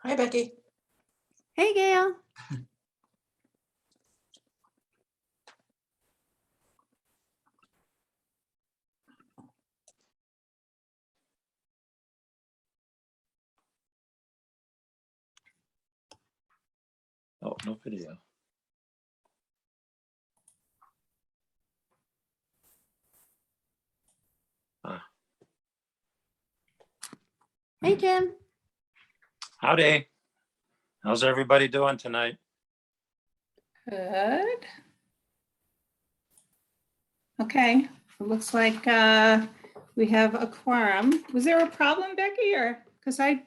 Hi, Becky. Hey, Gail. Oh, no video. Hey, Jim. Howdy. How's everybody doing tonight? Good. Okay, it looks like we have a quorum. Was there a problem, Becky, or because I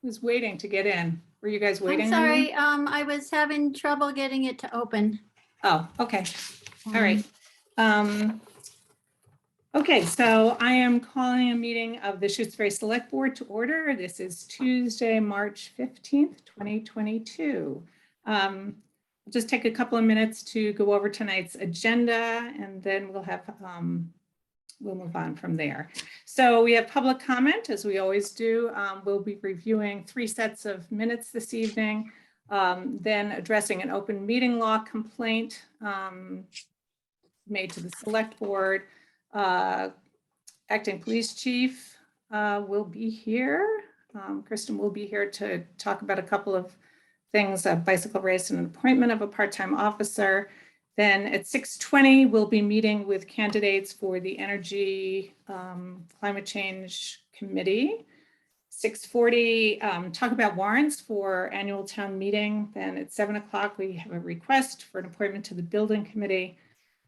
was waiting to get in? Were you guys waiting? I'm on me? sorry. I was having trouble getting it to open. Oh, okay. All right. Okay, so I am calling a meeting of the Shutesbury Selectboard to order. This is Tuesday, March 15th, 2022. I'll just take a couple of minutes to go over tonight's agenda, and then we'll have we'll move on from there. So we have public comment, as we always do. We'll be reviewing 3 sets of minutes this evening, then addressing an open meeting law complaint made to the select board. Acting police chief will be here. Kristen will be here to talk about a couple of things, a bicycle race and an appointment of a part-time officer. Then at 6:20, we'll be meeting with candidates for the Energy Climate Change Committee. 6:40, talk about warrants for annual town meeting. Then at 7 o'clock, we have a request for an appointment to the building committee.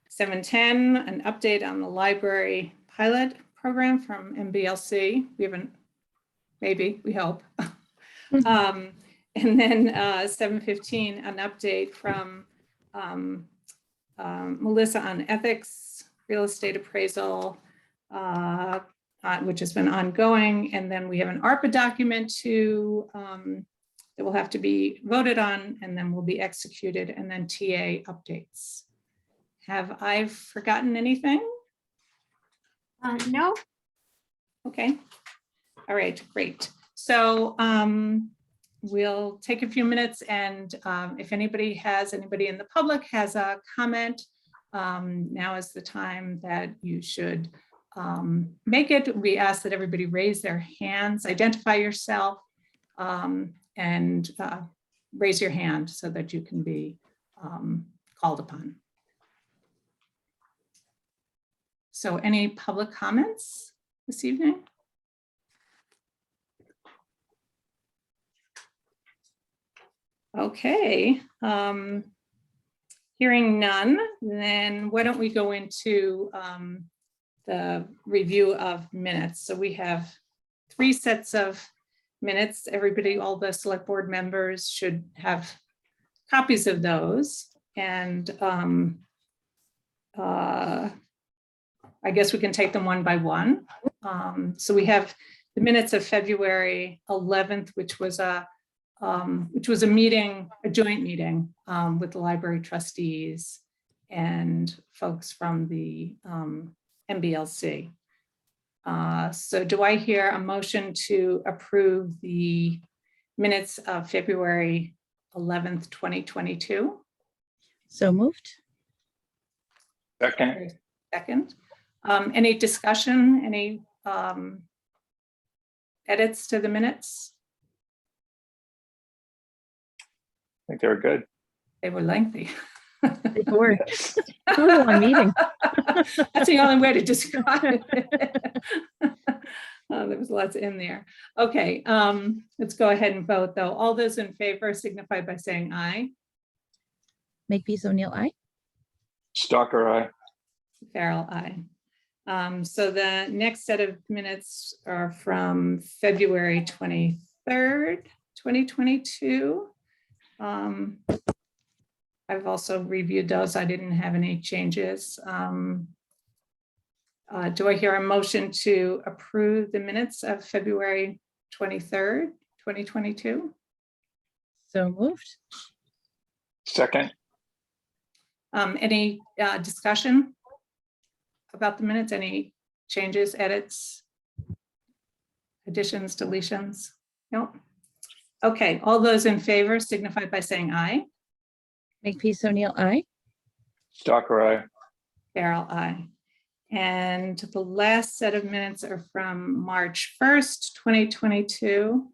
7:10, an update on the library pilot program from MBLC. We haven't, maybe, we hope. And then 7:15, an update from Melissa on ethics, real estate appraisal, which has been ongoing. And then we have an ARPA document that will have to be voted on and then will be executed, and then TA updates. Have I forgotten anything? No. Okay. All right, great. So we'll take a few minutes, and if anybody in the public has a comment, now is the time that you should make it. We ask that everybody raise their hands, identify yourself, and raise your hand so that you can be called upon. So any public comments this evening? Okay, hearing none, then why don't we go into the review of minutes. So we have 3 sets of minutes. Everybody, all the select board members should have copies of those. And I guess we can take them one by one. So we have the minutes of February 11th, which was a meeting, a joint meeting with the library trustees and folks from the MBLC. So do I hear a motion to approve the minutes of February 11th, 2022? So moved. Second. Second. Any discussion, any edits to the minutes? I think they were good. They were lengthy. They were. It was a long meeting. That's the only way to describe it. There was lots in there. Okay, let's go ahead and vote though. All those in favor signify by saying aye. Makepeace O'Neill, aye. Stalker, aye. Farrell, aye. So the next set of minutes are from February 23rd, 2022. I've also reviewed those. I didn't have any changes. Do I hear a motion to approve the minutes of February 23rd, 2022? So moved. Second. Any discussion about the minutes? Any changes, edits, additions, deletions? Nope. Okay, all those in favor signify by saying aye. Makepeace O'Neill, aye. Stalker, aye. Farrell, aye. And the last set of minutes are from March 1st, 2022.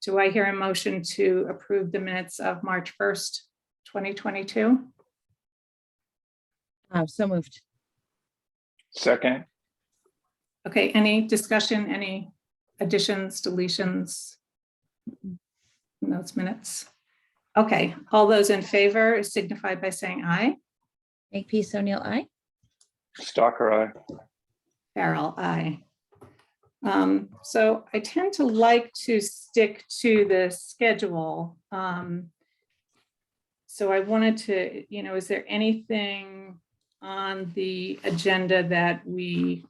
Do I hear a motion to approve the minutes of March 1st, 2022? So moved. Second, Okay, any discussion, any additions, deletions? in those minutes? Okay, all those in favor signify by saying aye. Makepeace O'Neill, aye. Stalker, aye. Farrell, aye. So I tend to like to stick to the schedule. So I wanted to, is there anything on the agenda that we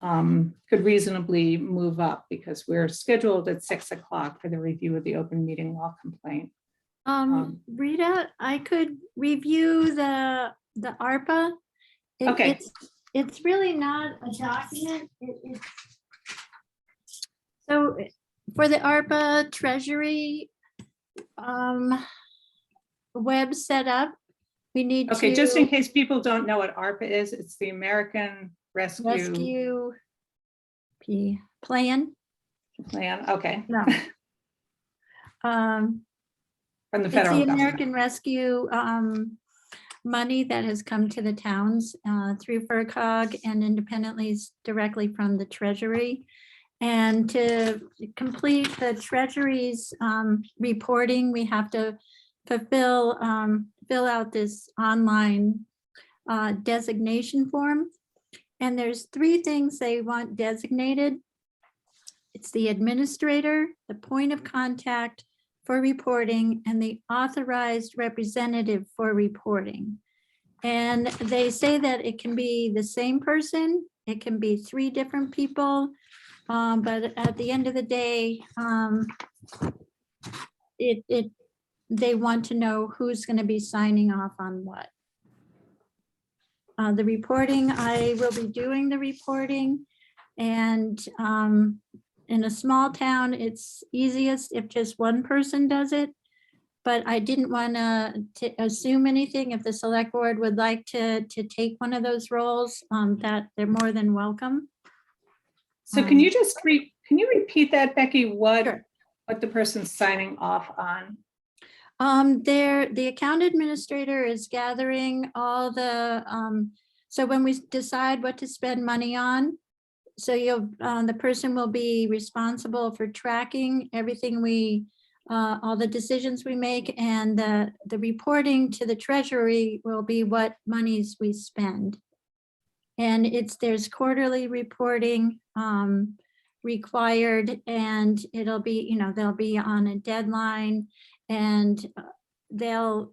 could reasonably move up, because we're scheduled at 6 o'clock for the review of the open meeting law complaint. Rita, I could review the ARPA. Okay. It's really not a document. So for the ARPA Treasury web setup, we need to. Okay, just in case people don't know what ARPA is, it's the American Rescue Plan. Plan. Okay, No. from the It's the federal government. American Rescue money that has come to the towns through FERCog and independently directly from the Treasury. And to complete the Treasury's reporting, we have to fill out this online designation form. And there's 3 things they want designated. It's the administrator, the point of contact for reporting, and the authorized representative for reporting. And they say that it can be the same person, it can be 3 different people, but at the end of the day, they want to know who's going to be signing off on what. The reporting, I will be doing the reporting, and in a small town, it's easiest if just one person does it. But I didn't want to assume anything. If the select board would like to take one of those roles, that they're more than welcome. So can you just can you repeat that, Becky? Sure. What the person's signing off on? The account administrator is gathering all the, so when we decide what to spend money on, so the person will be responsible for tracking everything all the decisions we make, and the reporting to the Treasury will be what monies we spend. And there's quarterly reporting required, and it'll be, they'll be on a deadline, and they'll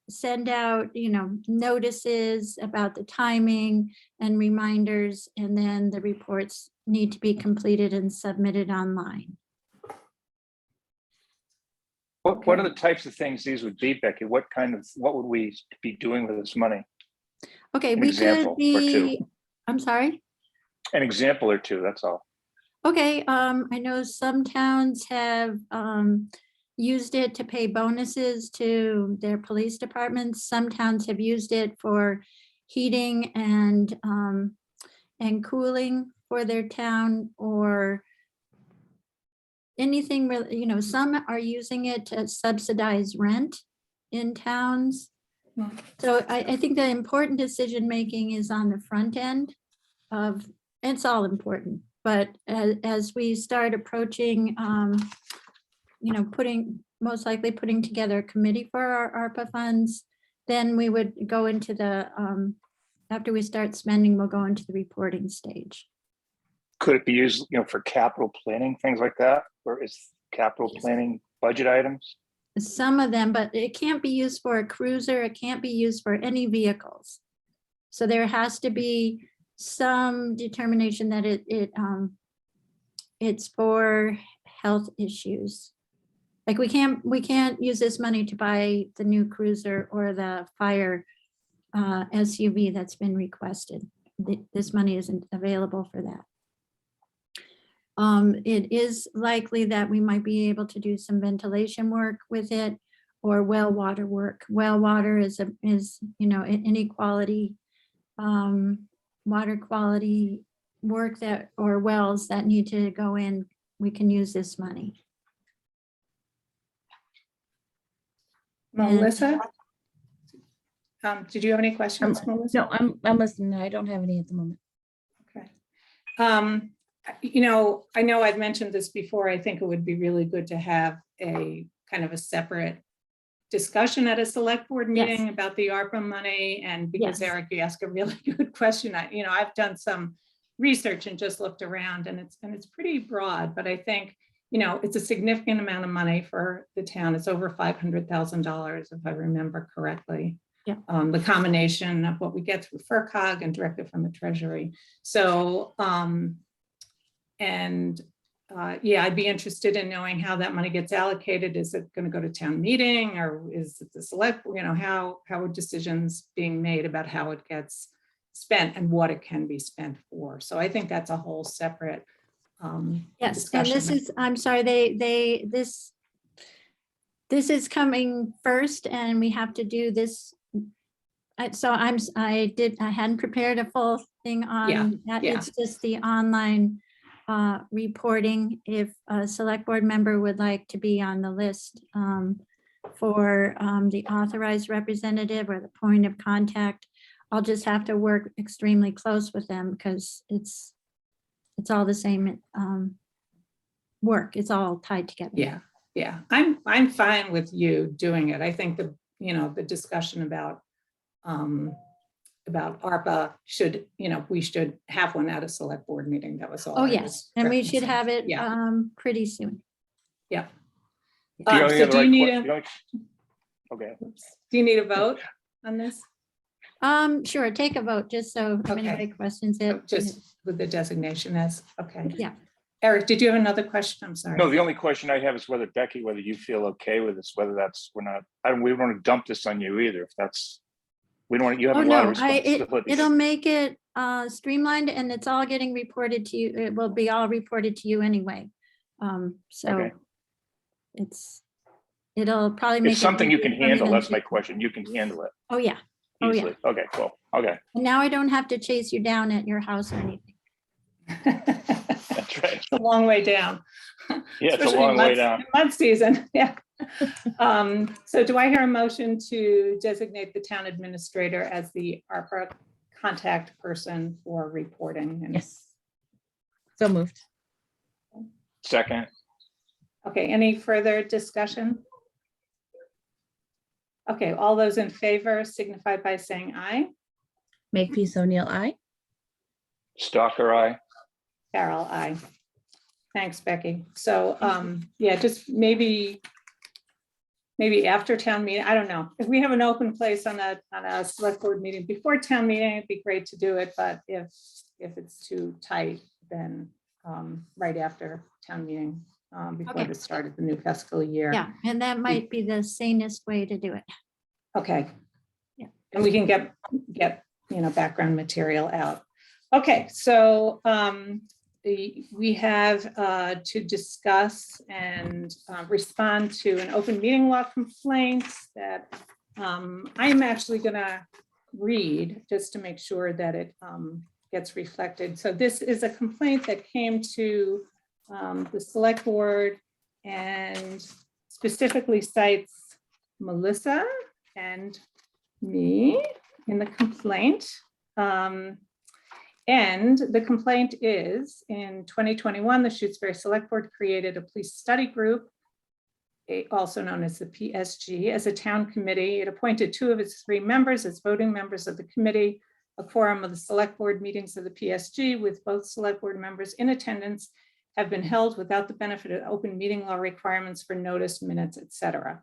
send out, notices about the timing and reminders, and then the reports need to be completed and submitted online. What are the types of things these would be, Becky? What would we be doing with this money? Okay, An we example could or be, two. I'm sorry. An example or two, that's all. Okay, I know some towns have used it to pay bonuses to their police departments. Some towns have used it for heating and cooling for their town, or anything, some are using it to subsidize rent in towns. So I think the important decision-making is on the front end of, it's all important, but as we start approaching, most likely putting together a committee for our ARPA funds, then we would go into the, after we start spending, we'll go into the reporting stage. Could it be used, for capital planning, things like that? Or is capital planning budget items? Some of them, but it can't be used for a cruiser. It can't be used for any vehicles. So there has to be some determination that it's for health issues. Like we can't use this money to buy the new cruiser or the fire SUV that's been requested. This money isn't available for that. It is likely that we might be able to do some ventilation work with it or well water work. Well water is, you know, inequality, water quality work that, or wells that need to go in, we can use this money. Melissa? Did you have any questions, Melissa? No, I'm listening. I don't have any at the moment. Okay. You know I've mentioned this before. I think it would be really good to have a kind of a separate discussion at a select board meeting about the ARPA money. And because Yes. Eric, you asked a really good question. I've done some research and just looked around, and it's pretty broad, but I think, it's a significant amount of money for the town. It's over $500,000, if I remember correctly. Yeah. The combination of what we get through FERCog and directly from the Treasury. So, I'd be interested in knowing how that money gets allocated. Is it going to go to town meeting, or is it the select, how are decisions being made about how it gets spent and what it can be spent for? So I think that's a whole separate Yes, discussion. and this is, I'm sorry, this is coming first, and we have to do this. I hadn't prepared a full thing on that. yeah. It's just the online reporting. If a select board member would like to be on the list for the authorized representative or the point of contact, I'll just have to work extremely close with them because it's all the same work. It's all tied together. Yeah. I'm fine with you doing it. I think the discussion about ARPA should, we should have one at a select board meeting. That was all. Oh, I yes, was and we should referencing. have it Yeah. pretty soon. Yeah. The only So other do you need okay. do you need a vote on this? Sure, take a vote, just so if Okay. anybody questions it. Just with the designation as, okay. Yeah. Eric, did you have another question? I'm sorry. No, the only question I have is whether whether you feel okay with this, whether that's, we don't want to dump this on you either. If that's, you have Oh, a lot of no, responsibility. it'll make it streamlined, and it's all getting reported to you. It will be all reported to you anyway. So Okay. it'll probably make. It's it something you can easier for me handle. than That's my to- question. You can handle it Oh, yeah. Oh, yeah. easily. Okay, cool. Okay, And now I don't have to chase you down at your house or anything. that's right. It's a long way down. Yeah, it's a Especially long in way mud- down. in Mud season, yeah. So do I hear a motion to designate the town administrator as the ARPA contact person for reporting? And- Yes. So moved. Second, Okay, any further discussion? Okay, all those in favor signify by saying aye. Makepeace O'Neill, aye. Stalker, aye. Carol, aye. Thanks, Becky. So, just maybe after town meeting, I don't know. If we have an open place on a select board meeting before town meeting, it'd be great to do it. But if it's too tight, then right after town meeting, before Okay. the start of the new fiscal year. Yeah, and that might be the sanest way to do it. Okay. Yeah. And we can get background material out. Okay, so we have to discuss and respond to an open meeting law complaint that I'm actually gonna read just to make sure that it gets reflected. So this is a complaint that came to the select board and specifically cites Melissa and me in the complaint. And the complaint is, in 2021, the Shutesbury Selectboard created a police study group, also known as the PSG, as a town committee. It appointed 2 of its 3 members as voting members of the committee. A quorum of the select board meetings of the PSG with both select board members in attendance have been held without the benefit of open meeting law requirements for notice, minutes, etc.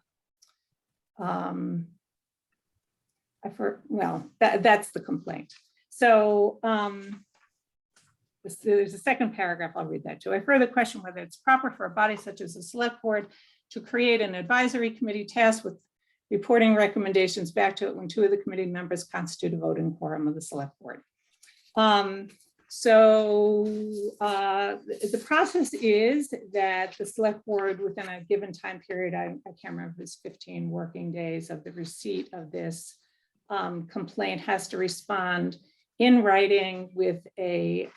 That's the complaint. So there's a second paragraph, I'll read that too. I further question whether it's proper for a body such as the select board to create an advisory committee tasked with reporting recommendations back to it when 2 of the committee members constitute a voting quorum of the select board. So the process is that the select board within a given time period, I can't remember if it's 15 working days of the receipt of this complaint, has to respond in writing with a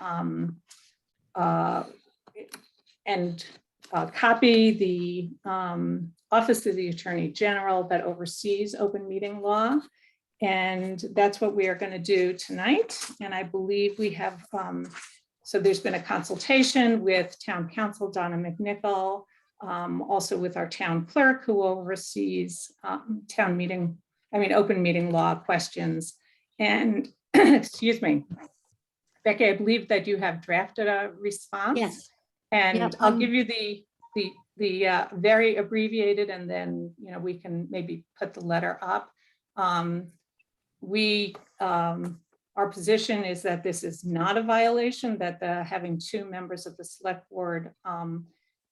copy the Office of the Attorney General that oversees open meeting law. And that's what we are going to do tonight. And I believe we have, so there's been a consultation with Town Council Donna McNichol, also with our town clerk who oversees open meeting law questions. And excuse me, Becky, I believe that you have drafted a response. Yes. And Yep, I'll give you the very abbreviated, and then, you know, we can maybe put the letter up. Our position is that this is not a violation, that having 2 members of the select board,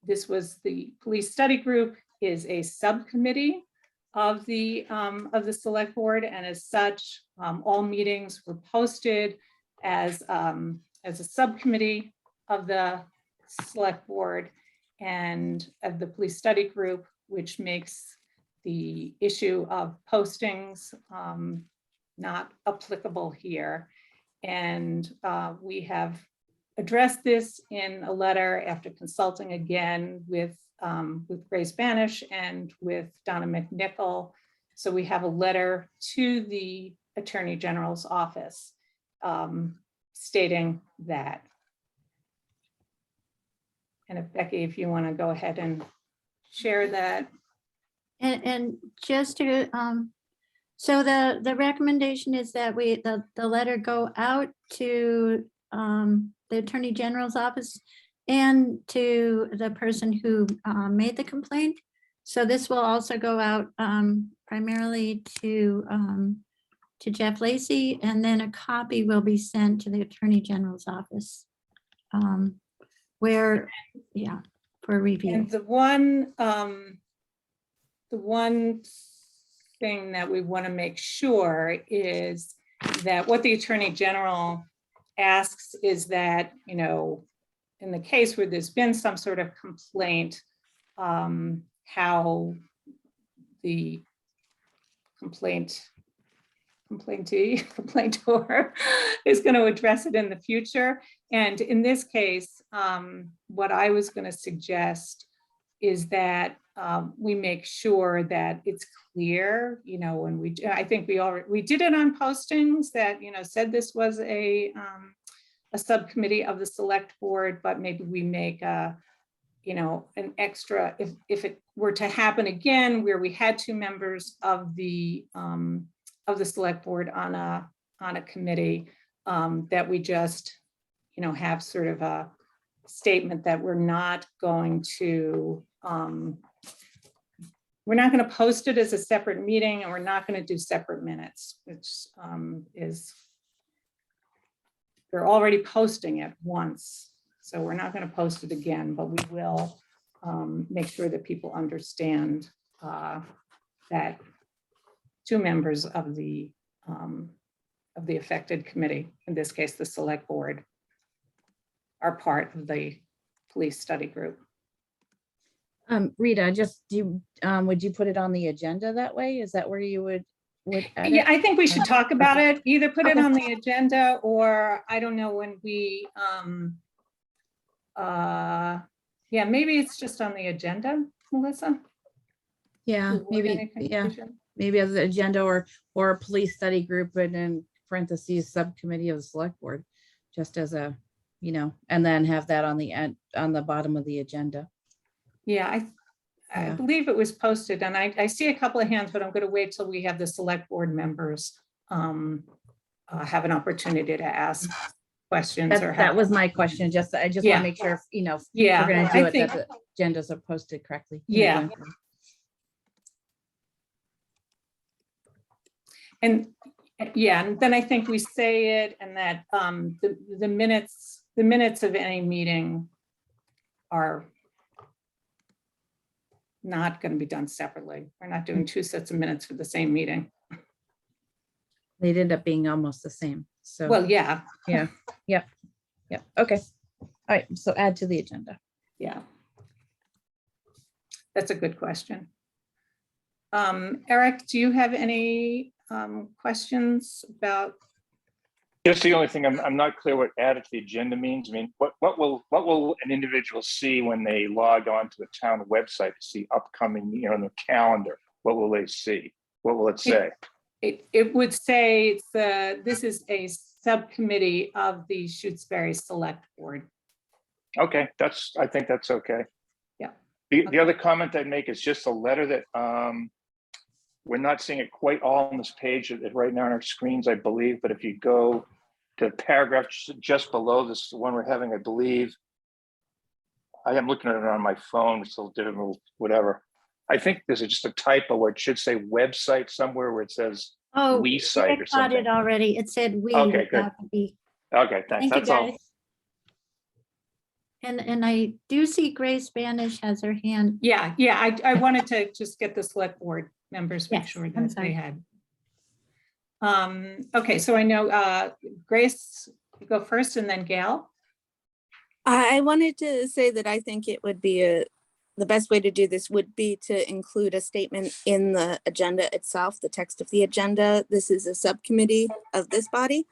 this was the police study group is a subcommittee of the select board, and as such, all meetings were posted as a subcommittee of the select board and of the police study group, which makes the issue of postings not applicable here. And we have addressed this in a letter after consulting again with Grace Banish and with Donna McNichol. So we have a letter to the Attorney General's office stating that. And if Becky, if you want to go ahead and share that. And just to, so the recommendation is that the letter go out to the Attorney General's office and to the person who made the complaint. So this will also go out primarily to Jeff Lacy, and then a copy will be sent to the Attorney General's office where, yeah, for review. And the one thing that we want to make sure is that what the Attorney General asks is that, you know, in the case where there's been some sort of complaint, how the complaintor is going to address it in the future. And in this case, what I was going to suggest is that we make sure that it's clear, you know, when I think we did it on postings that, you know, said this was a subcommittee of the select board, but maybe we make a, you know, an extra, if it were to happen again, where we had 2 members of the select board on a committee, that we just, you know, have sort of a statement that we're not going to post it as a separate meeting, and we're not going to do separate minutes, which is, we're already posting it once. So we're not going to post it again, but we will make sure that people understand that 2 members of the affected committee, in this case, the select board, are part of the police study group. Rita, would you put it on the agenda that way? Is that where you would add Yeah, it? I think we should talk about it, either put it Okay. on the agenda, or I don't know when we, yeah, maybe it's just on the agenda, Melissa? Yeah, To avoid maybe, any yeah, confusion. maybe as an agenda or a police study group, and in parentheses, subcommittee of the select board, just as a, you know, and then have that on the end, on the bottom of the agenda. Yeah, I Yeah. believe it was posted, and I see a couple of hands, but I'm going to wait till we have the select board members have an opportunity to ask questions or That was my question. I just want Yeah. to make sure, you know, if Yeah, we're going to I do it, think, that the agendas are posted correctly. Yeah. and yeah, and then I think we say it, and that the minutes of any meeting are not going to be done separately. We're not doing 2 sets of minutes for the same meeting. They'd end up being almost the same. So, Well, yeah. yeah, yep. Yeah, okay. All right, so add to the agenda. Yeah. That's a good question. Eric, do you have any questions about? Just the only thing, I'm not clear what added to the agenda means. I mean, what will an individual see when they log on to the town website to see upcoming, on the calendar? What will they see? What will it say? It would say this is a subcommittee of the Shutesbury Select Board. Okay, I think that's okay. Yeah. The other comment I'd make is just a letter that we're not seeing it quite all on this page right now on our screens, I believe, but if you go to the paragraph just below this, the one we're having, I believe, I am looking at it on my phone, it's a little different, whatever. I think this is just a typo where it should say website somewhere where it says Oh, we site Rick or caught something. it already. It said we. Okay, good. without the B. Okay, thanks. Thank you, That's all. guys. And I do see Grace Banish has her hand. Yeah, I wanted to just get the Select Board members, make Yes, sure I'm that sorry. they had. Okay, so I know Grace, you go first and then Gail. I wanted to say that I think it would be the best way to do this would be to include a statement in the agenda itself, the text of the agenda. This is a subcommittee of this body.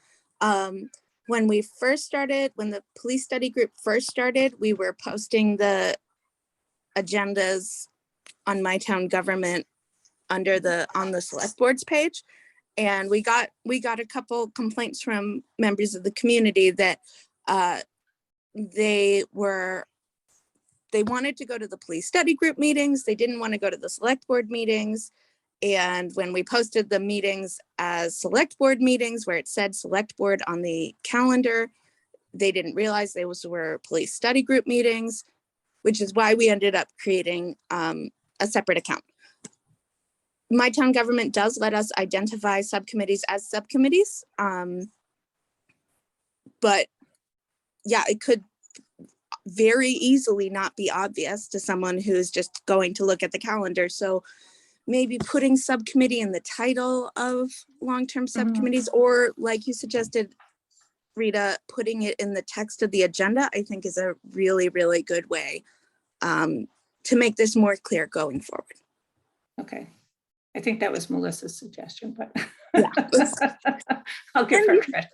When we first started, when the police study group first started, we were posting the agendas on My Town Government on the select boards page. And we got a couple complaints from members of the community that they wanted to go to the police study group meetings. They didn't want to go to the select board meetings. And when we posted the meetings as select board meetings where it said select board on the calendar, they didn't realize those were police study group meetings, which is why we ended up creating a separate account. My Town Government does let us identify subcommittees as subcommittees. But yeah, it could very easily not be obvious to someone who's just going to look at the calendar. So maybe putting subcommittee in the title of long-term subcommittees, or like you suggested, Rita, putting it in the text of the agenda, I think is a really, really good way to make this more clear going forward. Okay, I think that was Melissa's suggestion, but Yeah. I'll give her credit.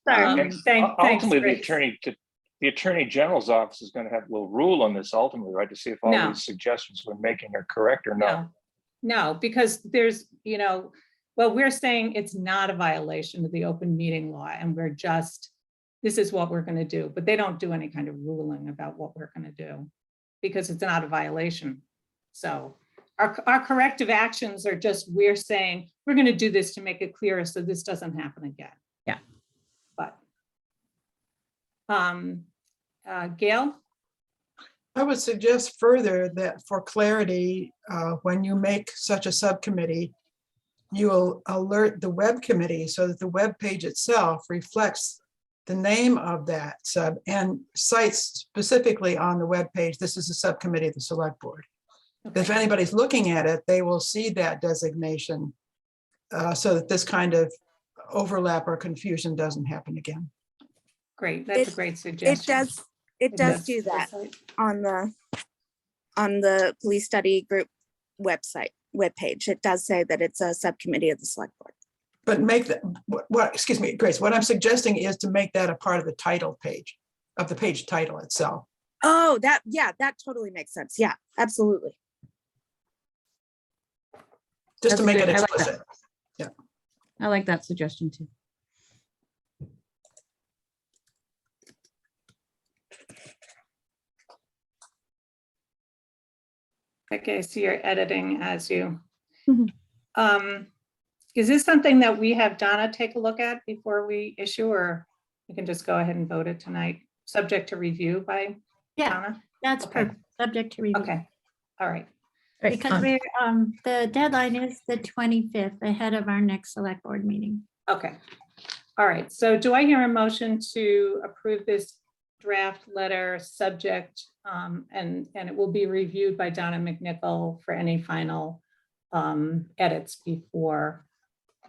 Sorry. And Thanks, ultimately, Grace. the attorney general's office is going to have a little rule on this ultimately, right? To see if all No. these suggestions we're making are correct or not. No, because there's, well, we're saying it's not a violation of the open meeting law, and this is what we're going to do, but they don't do any kind of ruling about what we're going to do because it's not a violation. So our corrective actions are just, we're saying, we're going to do this to make it clearer so this doesn't happen again. Yeah. But Gail? I would suggest further that for clarity, when you make such a subcommittee, you will alert the web committee so that the web page itself reflects the name of that sub and cites specifically on the web page, this is a subcommittee of the select board. Okay. If anybody's looking at it, they will see that designation so that this kind of overlap or confusion doesn't happen again. Great, that's a great suggestion. It does do that on the police study group webpage. It does say that it's a subcommittee of the select board. But make that, excuse me, Grace, what I'm suggesting is to make that a part of the title page, of the page title itself. Oh, that totally makes sense. Yeah, absolutely. Just to That's make good. it I like that. explicit. I like that suggestion too. Okay, so you're editing as you. Mhm. Is this something that we have Donna take a look at before we issue, or we can just go ahead and vote it tonight, subject to review by Yeah, Donna? that's Okay. perfect, subject to review. Okay, all right. Right, Because we're, the deadline is the 25th, ahead of our next select board meeting. Okay, all right. So do I hear a motion to approve this draft letter subject, and it will be reviewed by Donna McNichol for any final edits before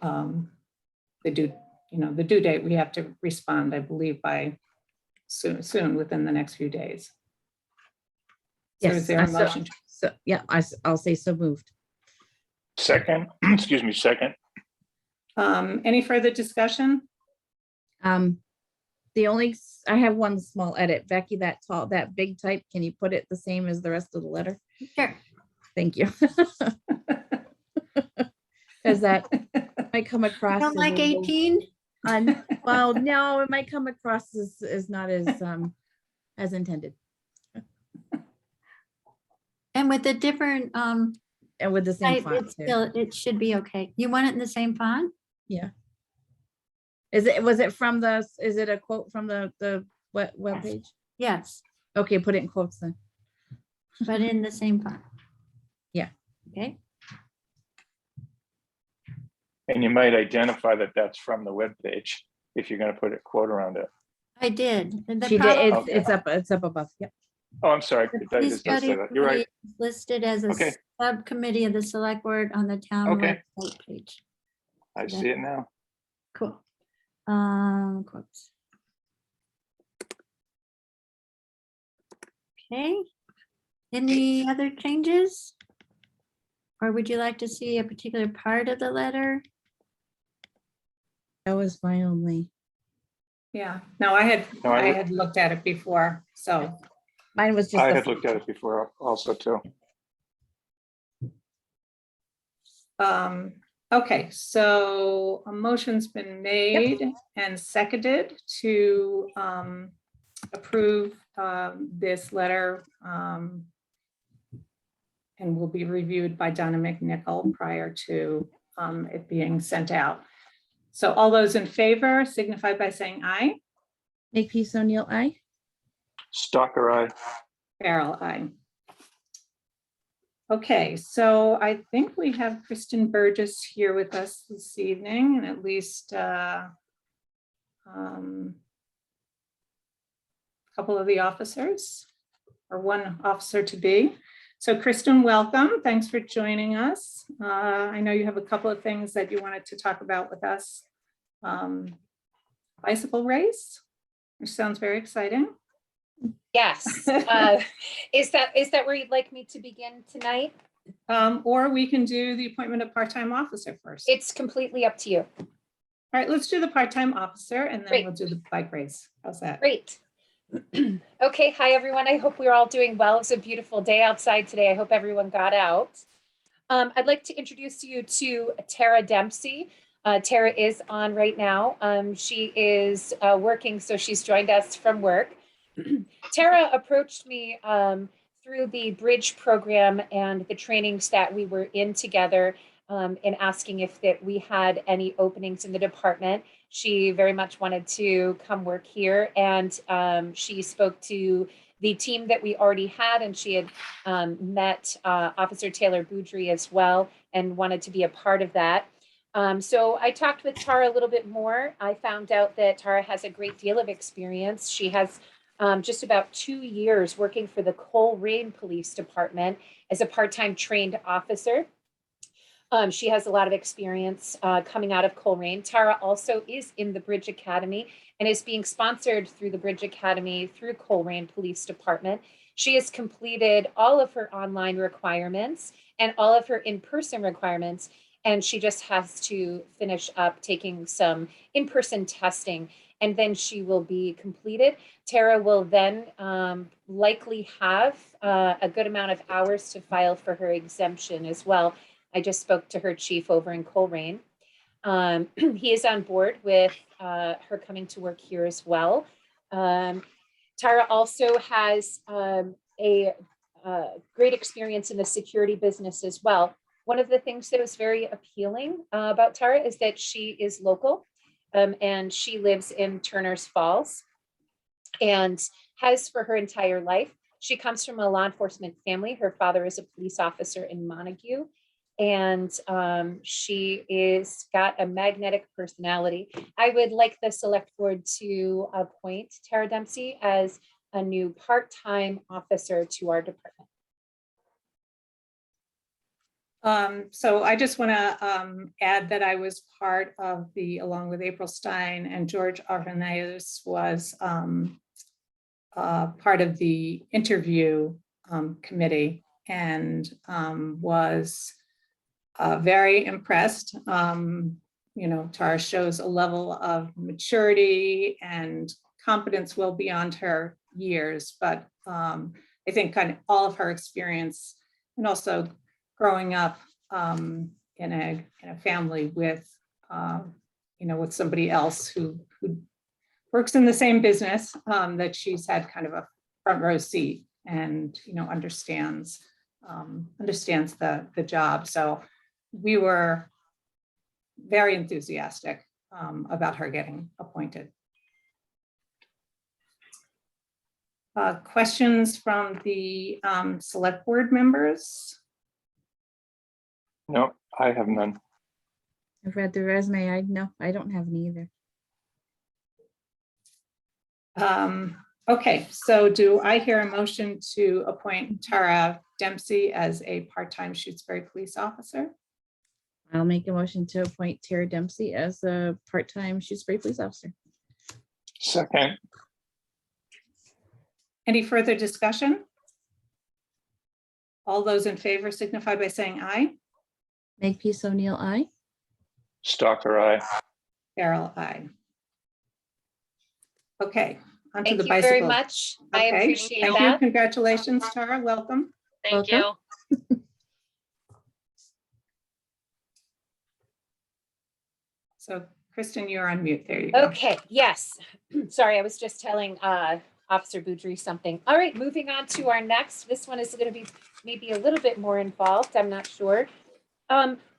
the the due date, we have to respond, I believe, by soon within the next few days. So is Yes, there a motion? So, yeah, I'll say so moved. Second, excuse me, second. Any further discussion? I have one small edit. Becky, that big type, can you put it the same as the rest of the letter? Sure. Thank you. Because that might come across. Don't as like a little 18? well, no, it might come across as not as intended. And with a different And with the same type, font it's too. still, it should be okay. You want it in the same font? Yeah. Is it a quote from the web page? Yes, Okay, put it in quotes then. but in the same font. Yeah. Okay, And you might identify that that's from the webpage if you're going to put a quote around it. I did. And the She problem- did, it's up above. Yep. Oh, I'm sorry. the I police just didn't say study that. You're right. committee is listed as a Okay. subcommittee of the select board on the town Okay. website page. I see it now. Cool. Quotes. Okay. Any other changes? Or would you like to see a particular part of the letter? That was my only, Yeah, no, I No, I would- had looked at it before, so. mine was just. I the had looked at it before also too. Okay, so a motion's been made and seconded to approve this letter and will be reviewed by Donna McNichol prior to it being sent out. So all those in favor signify by saying aye. Makepeace O'Neill, aye. Stalker eye. Farrell, aye. Okay, so I think we have Kristen Burgess here with us this evening, and at least a couple of the officers, or one officer to be. So Kristen, welcome. Thanks for joining us. I know you have a couple of things that you wanted to talk about with us. Bicycle race, which sounds very exciting. Yes. Is that where you'd like me to begin tonight? Or we can do the appointment of part-time officer first. It's completely up to you. All right, let's do the part-time officer and then Great. we'll do the bike race. How's that? Great. Okay, hi everyone. I hope we're all doing well. It's a beautiful day outside today. I hope everyone got out. I'd like to introduce you to Tara Dempsey. Tara is on right now. She is working, so she's joined us from work. Tara approached me through the bridge program and the trainings that we were in together in asking if that we had any openings in the department. She very much wanted to come work here, and she spoke to the team that we already had, and she had met Officer Taylor Boudry as well and wanted to be a part of that. So I talked with Tara a little bit more. I found out that Tara has a great deal of experience. She has just about 2 years working for the Coleraine Police Department as a part-time trained officer. She has a lot of experience coming out of Coleraine. Tara also is in the Bridge Academy and is being sponsored through the Bridge Academy through Coleraine Police Department. She has completed all of her online requirements and all of her in-person requirements, and she just has to finish up taking some in-person testing, and then she will be completed. Tara will then likely have a good amount of hours to file for her exemption as well. I just spoke to her chief over in Coleraine. He is on board with her coming to work here as well. Tara also has a great experience in the security business as well. One of the things that was very appealing about Tara is that she is local and she lives in Turner's Falls and has for her entire life. She comes from a law enforcement family. Her father is a police officer in Montague, and she is got a magnetic personality. I would like the select board to appoint Tara Dempsey as a new part-time officer to our department. So I just want to add that I was part of the, along with April Stein and George Arvanitis was part of the interview committee and was very impressed. You know, Tara shows a level of maturity and competence well beyond her years, but I think kind of all of her experience and also growing up in a family with, you know, with somebody else who works in the same business, that she's had kind of a front row seat and, you know, understands the job. So we were very enthusiastic about her getting appointed. Questions from the select board members? No, I have none. I've read the resume. I don't have any either. Okay, so do I hear a motion to appoint Tara Dempsey as a part-time Shutesbury police officer? I'll make a motion to appoint Tara Dempsey as a part-time Shutesbury police officer. Second, Any further discussion? All those in favor signify by saying aye. Makepeace O'Neill, aye. Stalker, aye. Carol, aye. Okay, onto Thank the you very bicycle. much. I Okay, appreciate thank you. that. Congratulations, Tara. Welcome. Thank Welcome. you. So Kristen, you're on mute. There you go. Okay, yes. Sorry, I was just telling Officer Boudry something. All right, moving on to our next. This one is going to be maybe a little bit more involved. I'm not sure.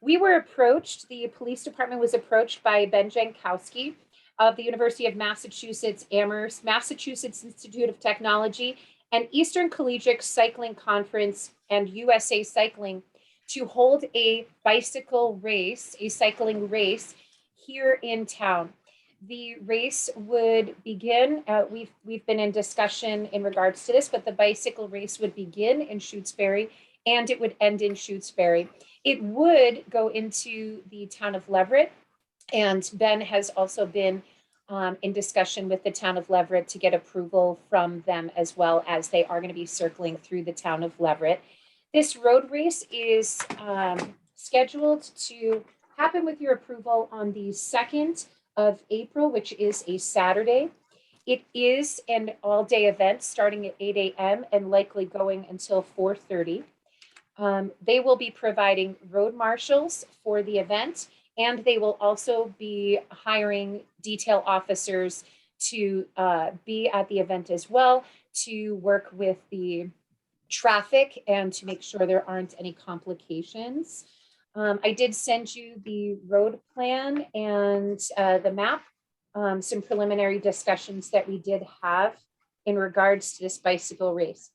We were approached, the police department was approached by Ben Jankowski of the University of Massachusetts Amherst, Massachusetts Institute of Technology, and Eastern Collegiate Cycling Conference and USA Cycling to hold a bicycle race, a cycling race here in town. The race would begin, we've been in discussion in regards to this, but the bicycle race would begin in Shutesbury and it would end in Shutesbury. It would go into the town of Leverett, and Ben has also been in discussion with the town of Leverett to get approval from them, as well as they are going to be circling through the town of Leverett. This road race is scheduled to happen with your approval on the 2nd of April, which is a Saturday. It is an all-day event starting at 8 a.m. and likely going until 4:30. They will be providing road marshals for the event, and they will also be hiring detail officers to be at the event as well, to work with the traffic and to make sure there aren't any complications. I did send you the road plan and the map, some preliminary discussions that we did have in regards to this bicycle race.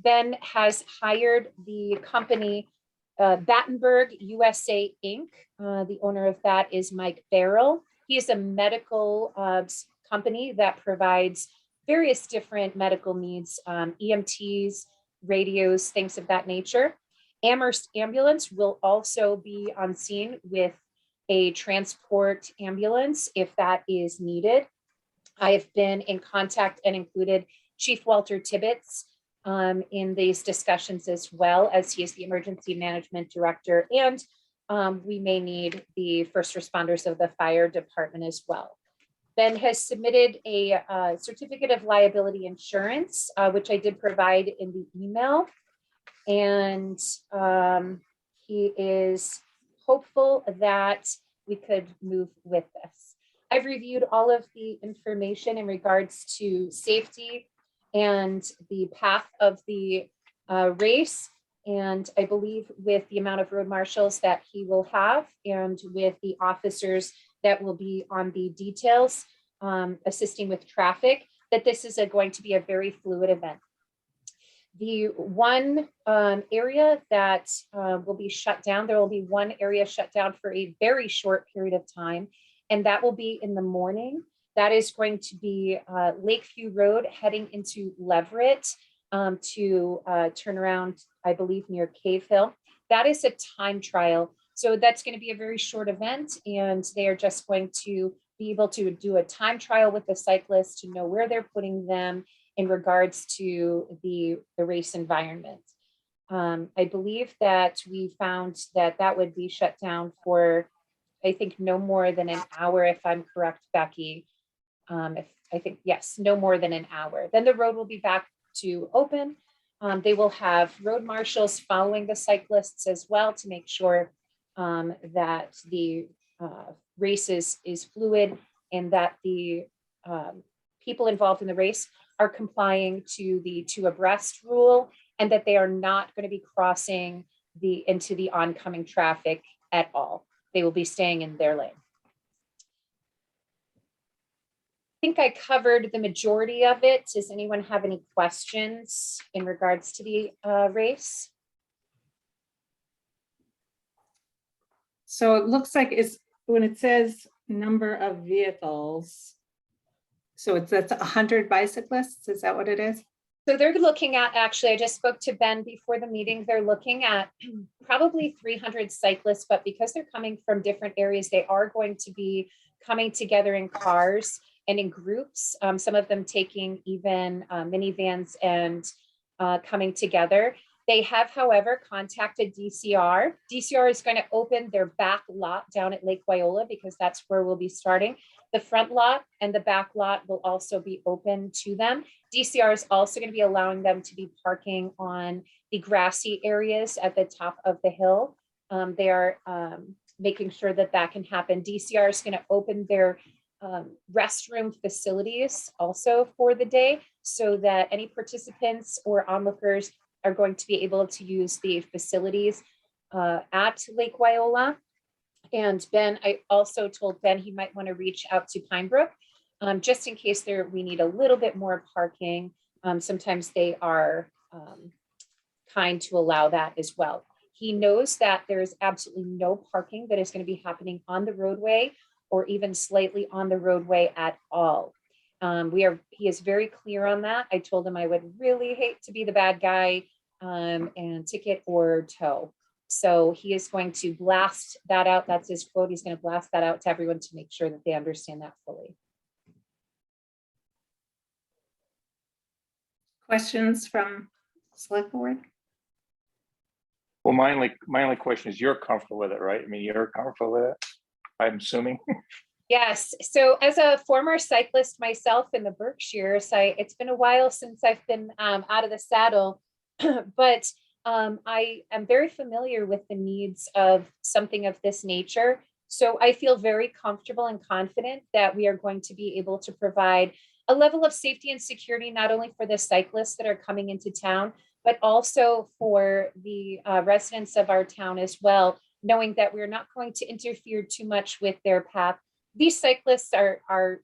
Ben has hired the company Battenberg USA Inc. The owner of that is Mike Barrell. He is a medical company that provides various different medical needs, EMTs, radios, things of that nature. Amherst Ambulance will also be on scene with a transport ambulance if that is needed. I have been in contact and included Chief Walter Tibbetts in these discussions, as well as he is the emergency management director, and we may need the first responders of the fire department as well. Ben has submitted a certificate of liability insurance, which I did provide in the email, and he is hopeful that we could move with this. I've reviewed all of the information in regards to safety and the path of the race. And I believe with the amount of road marshals that he will have and with the officers that will be on the details assisting with traffic, that this is going to be a very fluid event. The one area that will be shut down, there will be one area shut down for a very short period of time, and that will be in the morning. That is going to be Lakeview Road heading into Leverett to turn around, I believe, near Cave Hill. That is a time trial. So that's going to be a very short event, and they are just going to be able to do a time trial with the cyclists to know where they're putting them in regards to the race environment. I believe that we found that that would be shut down for, I think, no more than an hour, if I'm correct, Becky. If I think, yes, no more than an hour. Then the road will be back to open. They will have road marshals following the cyclists as well to make sure that the race is fluid and that the people involved in the race are complying to the 2 abreast rule, and that they are not going to be crossing into the oncoming traffic at all. They will be staying in their lane. I think I covered the majority of it. Does anyone have any questions in regards to the race? So it looks like when it says number of vehicles, so that's 100 bicyclists, is that what it is? So they're looking at, actually, I just spoke to Ben before the meeting, they're looking at probably 300 cyclists, but because they're coming from different areas, they are going to be coming together in cars and in groups, some of them taking even minivans and coming together. They have, however, contacted DCR. DCR is going to open their back lot down at Lake Wyola because that's where we'll be starting. The front lot and the back lot will also be open to them. DCR is also going to be allowing them to be parking on the grassy areas at the top of the hill. They are making sure that that can happen. DCR is going to open their restroom facilities also for the day so that any participants or onlookers are going to be able to use the facilities at Lake Wyola. And Ben, I also told Ben he might want to reach out to Pine Brook just in case we need a little bit more parking. Sometimes they are kind to allow that as well. He knows that there is absolutely no parking that is going to be happening on the roadway or even slightly on the roadway at all. He is very clear on that. I told him I would really hate to be the bad guy and ticket or tow. So he is going to blast that out. That's his quote. He's going to blast that out to everyone to make sure that they understand that fully. Questions from select board? Well, my only question is, you're comfortable with it, right? I mean, you're comfortable with it, I'm assuming. Yes. So as a former cyclist myself in the Berkshires, it's been a while since I've been out of the saddle, but I am very familiar with the needs of something of this nature. So I feel very comfortable and confident that we are going to be able to provide a level of safety and security, not only for the cyclists that are coming into town, but also for the residents of our town as well, knowing that we're not going to interfere too much with their path. These cyclists are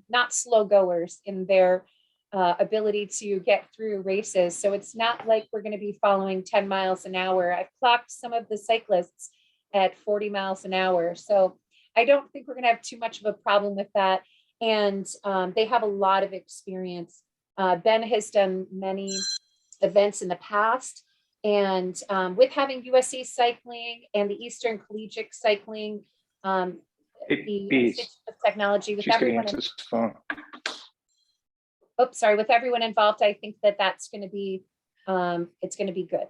not slow goers in their ability to get through races. So it's not like we're going to be following 10 miles an hour. I've clocked some of the cyclists at 40 miles an hour. So I don't think we're going to have too much of a problem with that. And they have a lot of experience. Ben has done many events in the past. And with having USA Cycling and the Eastern Collegiate Cycling, the Institute of Technology, with everyone. With everyone involved, I think that that's going to be, it's going to be good.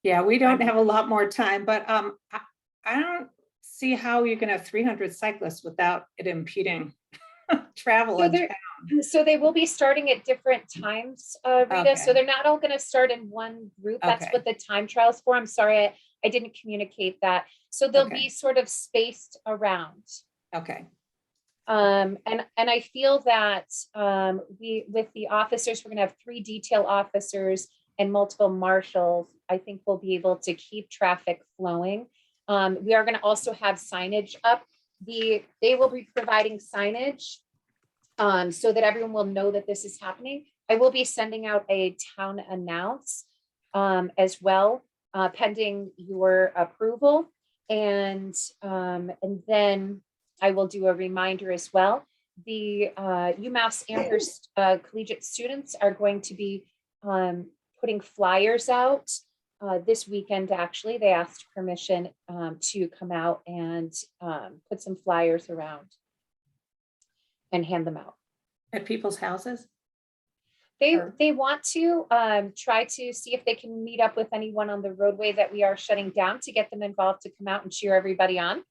Yeah, we don't have a lot more time, but I don't see how you can have 300 cyclists without it impeding travel. So they will be starting at different times, Rita. Okay. So they're not all going to start in one group. That's Okay. what the time trial is for. I'm sorry, I didn't communicate that. So they'll be sort of spaced around. Okay. And I feel that with the officers, we're going to have 3 detail officers and multiple marshals. I think we'll be able to keep traffic flowing. We are going to also have signage up. They will be providing signage so that everyone will know that this is happening. I will be sending out a town announce as well, pending your approval. And then I will do a reminder as well. the UMass Amherst collegiate students are going to be putting flyers out this weekend. Actually, they asked permission to come out and put some flyers around and hand them out. At people's houses? Sure. They want to try to see if they can meet up with anyone on the roadway that we are shutting down to get them involved to come out and cheer everybody on.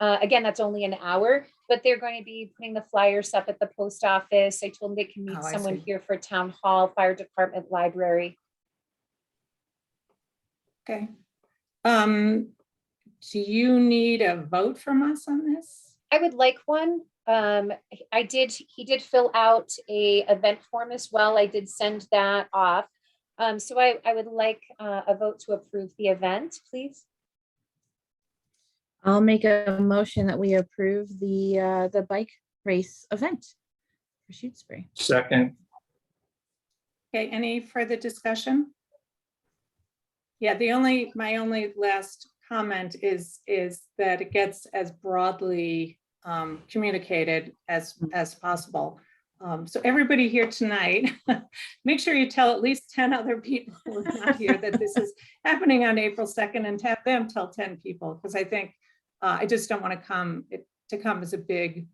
Again, that's only an hour, but they're going to be putting the flyers up at the post office. I told them they can meet Oh, I someone see. here for town hall, fire department, library. Okay. Do you need a vote from us on this? I would like one. He did fill out a event form as well. I did send that off. So I would like a vote to approve the event, please. I'll make a motion that we approve the bike race event for Shutesbury. Second. Okay, any further discussion? Yeah, my only last comment is that it gets as broadly communicated as possible. So everybody here tonight, make sure you tell at least 10 other people who are not here that this is happening on April 2nd, and have them tell 10 people, because I think I just don't want to come as a big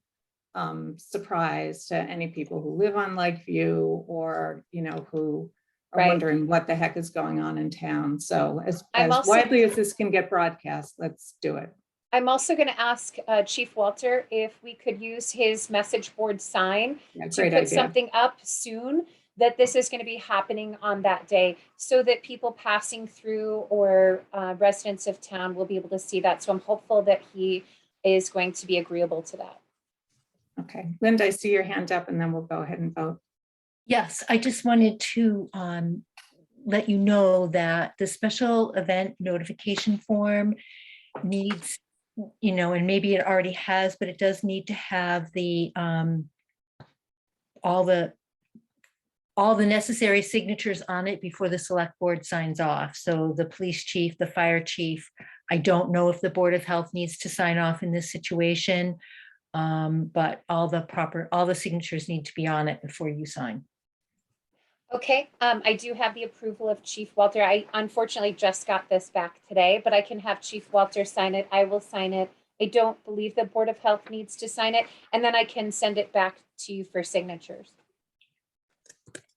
surprise to any people who live on Lakeview, or who are Right. wondering what the heck is going on in town. So as also- widely as this can get broadcast, let's do it. I'm also going to ask Chief Walter if we could use his message board sign Yeah, to great put idea. something up soon that this is going to be happening on that day, so that people passing through or residents of town will be able to see that. So I'm hopeful that he is going to be agreeable to that. Okay, Linda, I see your hand up, and then we'll go ahead and vote. Yes, I just wanted to let you know that the special event notification form needs, and maybe it already has, but it does need to have the all the necessary signatures on it before the select board signs off. So the police chief, the fire chief, I don't know if the Board of Health needs to sign off in this situation, but all the signatures need to be on it before you sign. Okay, I do have the approval of Chief Walter. I unfortunately just got this back today, but I can have Chief Walter sign it. I will sign it. I don't believe the Board of Health needs to sign it, and then I can send it back to you for signatures.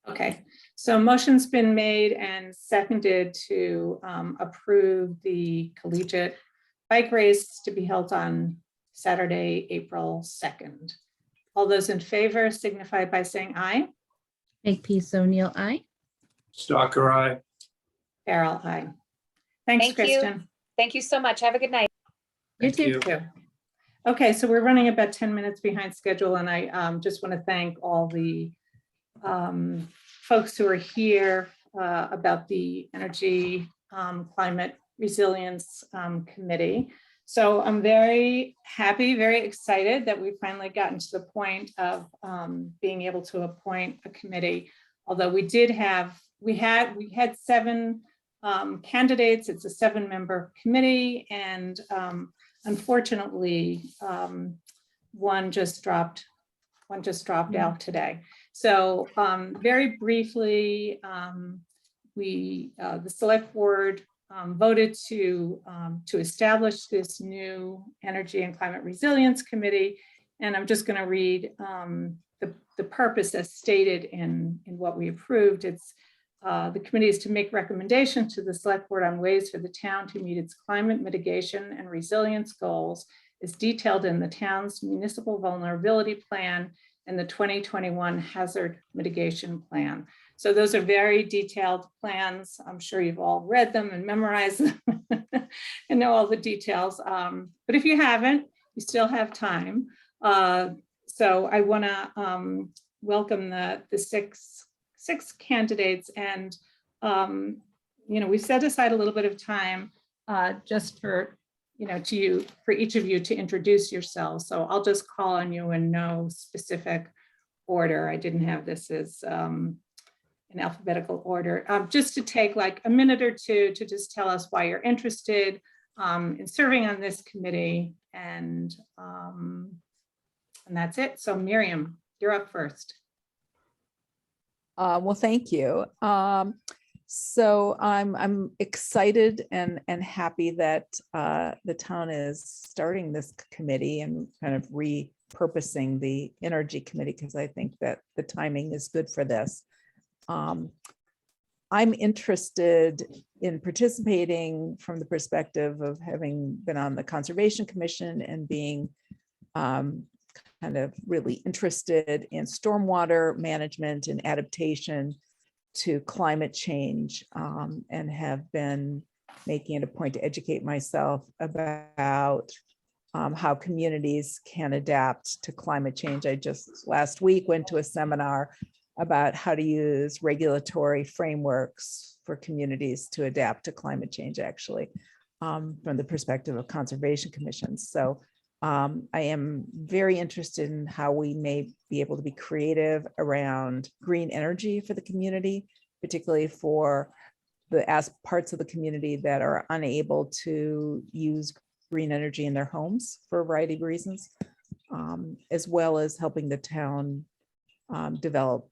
Okay, so motion's been made and seconded to approve the collegiate bike race to be held on Saturday, April 2nd. All those in favor signify by saying aye. Makepeace O'Neill, aye. Stalker, aye. Farrell, aye. Thanks, Thank you. Kristen. Thank you so much. Have a good night. You Thank too. you. Too. Okay, so we're running about 10 minutes behind schedule, and I just want to thank all the folks who are here about the Energy Climate Resilience Committee. So I'm very happy, very excited that we've finally gotten to the point of being able to appoint a committee. Although we had 7 candidates. It's a 7-member committee, and unfortunately, one just dropped out today. So very briefly, the select board voted to establish this new Energy and Climate Resilience Committee. And I'm just going to read the purpose as stated in what we approved. It's the committee is to make recommendations to the select board on ways for the town to meet its climate mitigation and resilience goals as detailed in the town's municipal vulnerability plan and the 2021 hazard mitigation plan. So those are very detailed plans. I'm sure you've all read them and memorized them and know all the details. But if you haven't, you still have time. So I want to welcome the 6 candidates, and we set aside a little bit of time just for for each of you to introduce yourselves. So I'll just call on you in no specific order. I didn't have this as in alphabetical order. Just to take like a minute or two to just tell us why you're interested in serving on this committee, and And that's it. So Miriam, you're up first. Well, thank you. So I'm excited and happy that the town is starting this committee and kind of repurposing the energy committee, because I think that the timing is good for this. I'm interested in participating from the perspective of having been on the Conservation Commission and being kind of really interested in stormwater management and adaptation to climate change, and have been making it a point to educate myself about how communities can adapt to climate change. I just last week went to a seminar about how to use regulatory frameworks for communities to adapt to climate change, actually, from the perspective of conservation commissions. So I am very interested in how we may be able to be creative around green energy for the community, particularly for the parts of the community that are unable to use green energy in their homes for a variety of reasons, as well as helping the town develop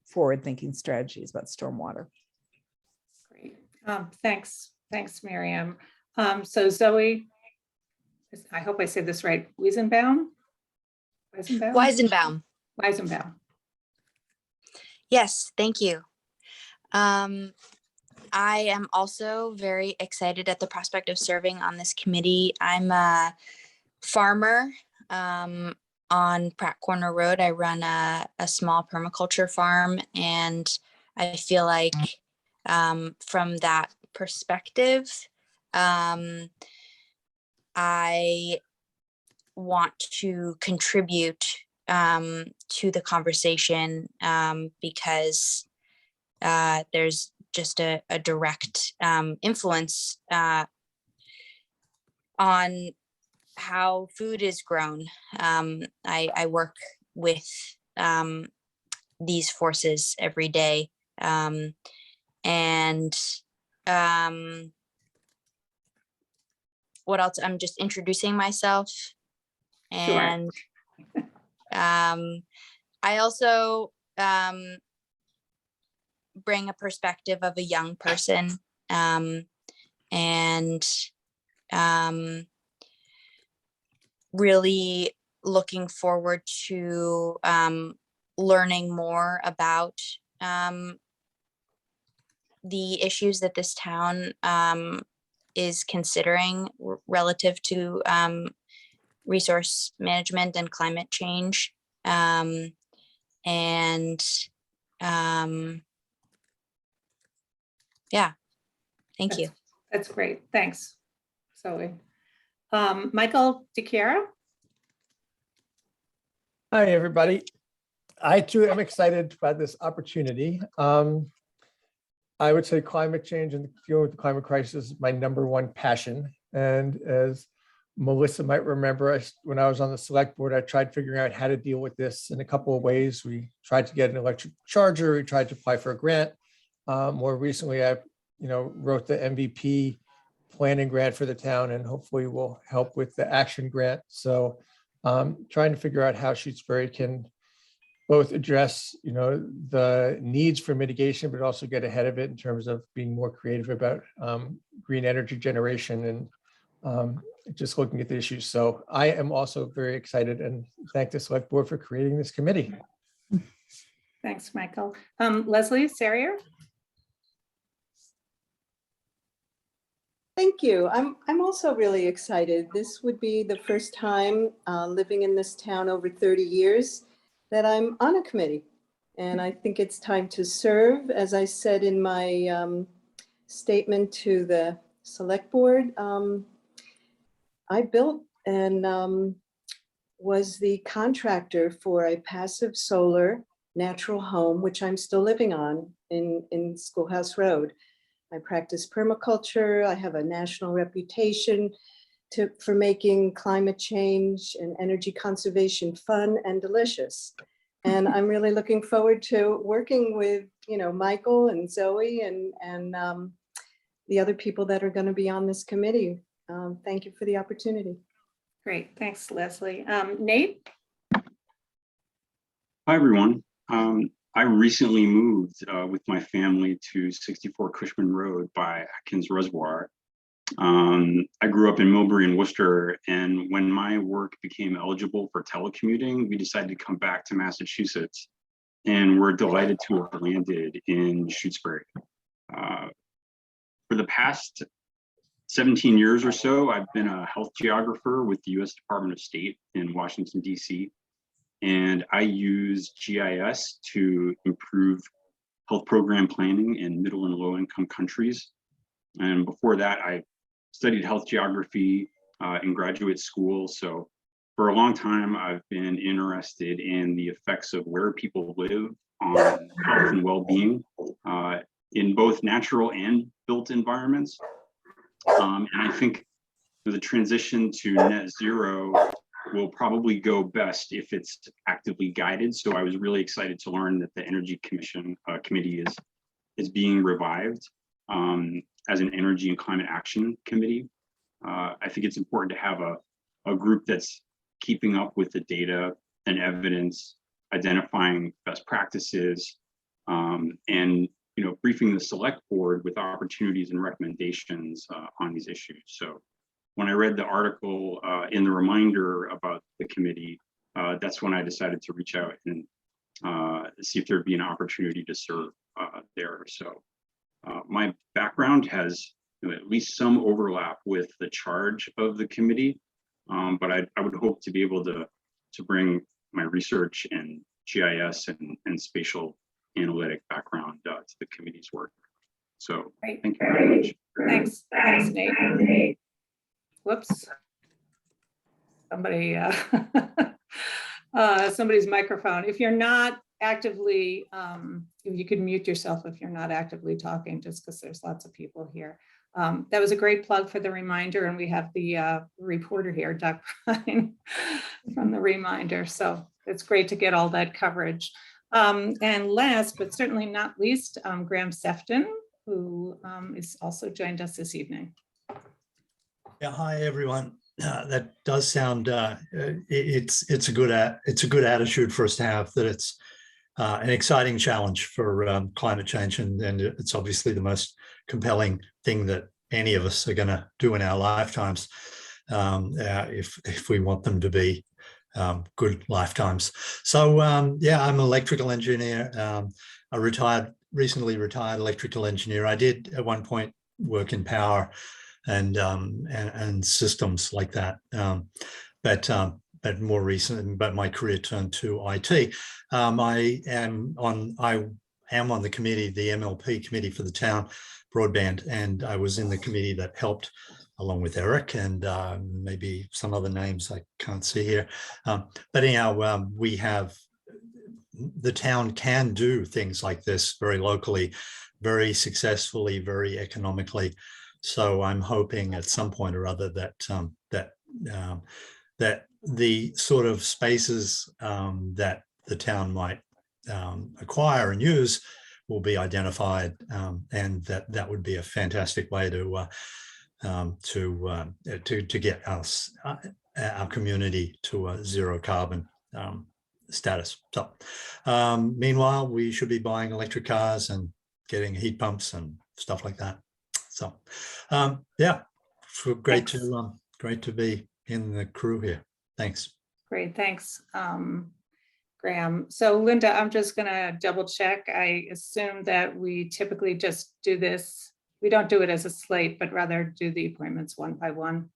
forward-thinking strategies about stormwater. Great. Thanks, Miriam. So Zoe, I hope I said this right, Weizenbaum? Weizenbaum. Yes, thank you. I am also very excited at the prospect of serving on this committee. I'm a farmer on Pratt Corner Road. I run a small permaculture farm, and I feel like from that perspective, I want to contribute to the conversation because there's just a direct influence on how food is grown. I work with these forces every day. What else? I'm just introducing myself. And I also bring a perspective of a young person, and really looking forward to learning more about the issues that this town is considering relative to resource management and climate change. Yeah, thank you. That's great. Thanks, Zoe. Michael DiChiara. Hi, everybody. I too am excited about this opportunity. I would say climate change and dealing with the climate crisis is my #1 passion. And as Melissa might remember, when I was on the select board, I tried figuring out how to deal with this in a couple of ways. We tried to get an electric charger. We tried to apply for a grant. More recently, I wrote the MVP planning grant for the town, and hopefully will help with the action grant. So trying to figure out how Shutesbury can both address the needs for mitigation, but also get ahead of it in terms of being more creative about green energy generation and just looking at the issues. So I am also very excited and thank the select board for creating this committee. Thanks, Michael. Leslie Serrier. Thank you. I'm also really excited. This would be the first time living in this town over 30 years that I'm on a committee. And I think it's time to serve. As I said in my statement to the select board, I built and was the contractor for a passive solar natural home, which I'm still living on in Schoolhouse Road. I practice permaculture. I have a national reputation for making climate change and energy conservation fun and delicious. And I'm really looking forward to working with, Michael and Zoe and the other people that are going to be on this committee. Thank you for the opportunity. Great, thanks, Leslie. Nate? Hi, everyone. I recently moved with my family to 64 Cushman Road by Atkins Reservoir. I grew up in Millbury and Worcester, and when my work became eligible for telecommuting, we decided to come back to Massachusetts, and we're delighted to have landed in Shutesbury. For the past 17 years or so, I've been a health geographer with the U.S. Department of State in Washington, D.C., and I use GIS to improve health program planning in middle and low income countries. And before that, I studied health geography in graduate school. So for a long time, I've been interested in the effects of where people live on health and well-being in both natural and built environments. And I think the transition to net zero will probably go best if it's actively guided. So I was really excited to learn that the Energy Commission Committee is being revived as an Energy and Climate Action Committee. I think it's important to have a group that's keeping up with the data and evidence, identifying best practices, and briefing the select board with opportunities and recommendations on these issues. So when I read the article in the reminder about the committee, that's when I decided to reach out and see if there'd be an opportunity to serve there. So my background has at least some overlap with the charge of the committee, but I would hope to be able to bring my research and GIS and spatial analytic background to the committee's work. So Great. Thank you very much. Thanks, Nate. Whoops. Somebody, somebody's microphone. If you're not actively, if you could mute yourself if you're not actively talking, just because there's lots of people here. That was a great plug for the reminder, and we have the reporter here, Doug Prine, from the reminder. So it's great to get all that coverage. And last, but certainly not least, Graham Sefton, who is also joined us this evening. Yeah, hi everyone. That does sound it's a good attitude for us to have, that it's an exciting challenge for climate change, and it's obviously the most compelling thing that any of us are going to do in our lifetimes, if we want them to be good lifetimes. So yeah, I'm an electrical engineer. A recently retired electrical engineer. I did at one point work in power and systems like that, but more recent. But my career turned to IT. I am on the committee, the MLP committee for the town broadband, and I was in the committee that helped, along with Eric and maybe some other names I can't see here. But anyhow, the town can do things like this very locally, very successfully, very economically. So I'm hoping at some point or other that that the sort of spaces that the town might acquire and use will be identified, and that would be a fantastic way to get us our community to a zero carbon status. So meanwhile, we should be buying electric cars and getting heat pumps and stuff like that. So yeah, great to be in the crew here. Thanks. Great, thanks, Graham. So Linda, I'm just gonna double check. I assume that we typically just do this. We don't do it as a slate, but rather do the appointments one by one.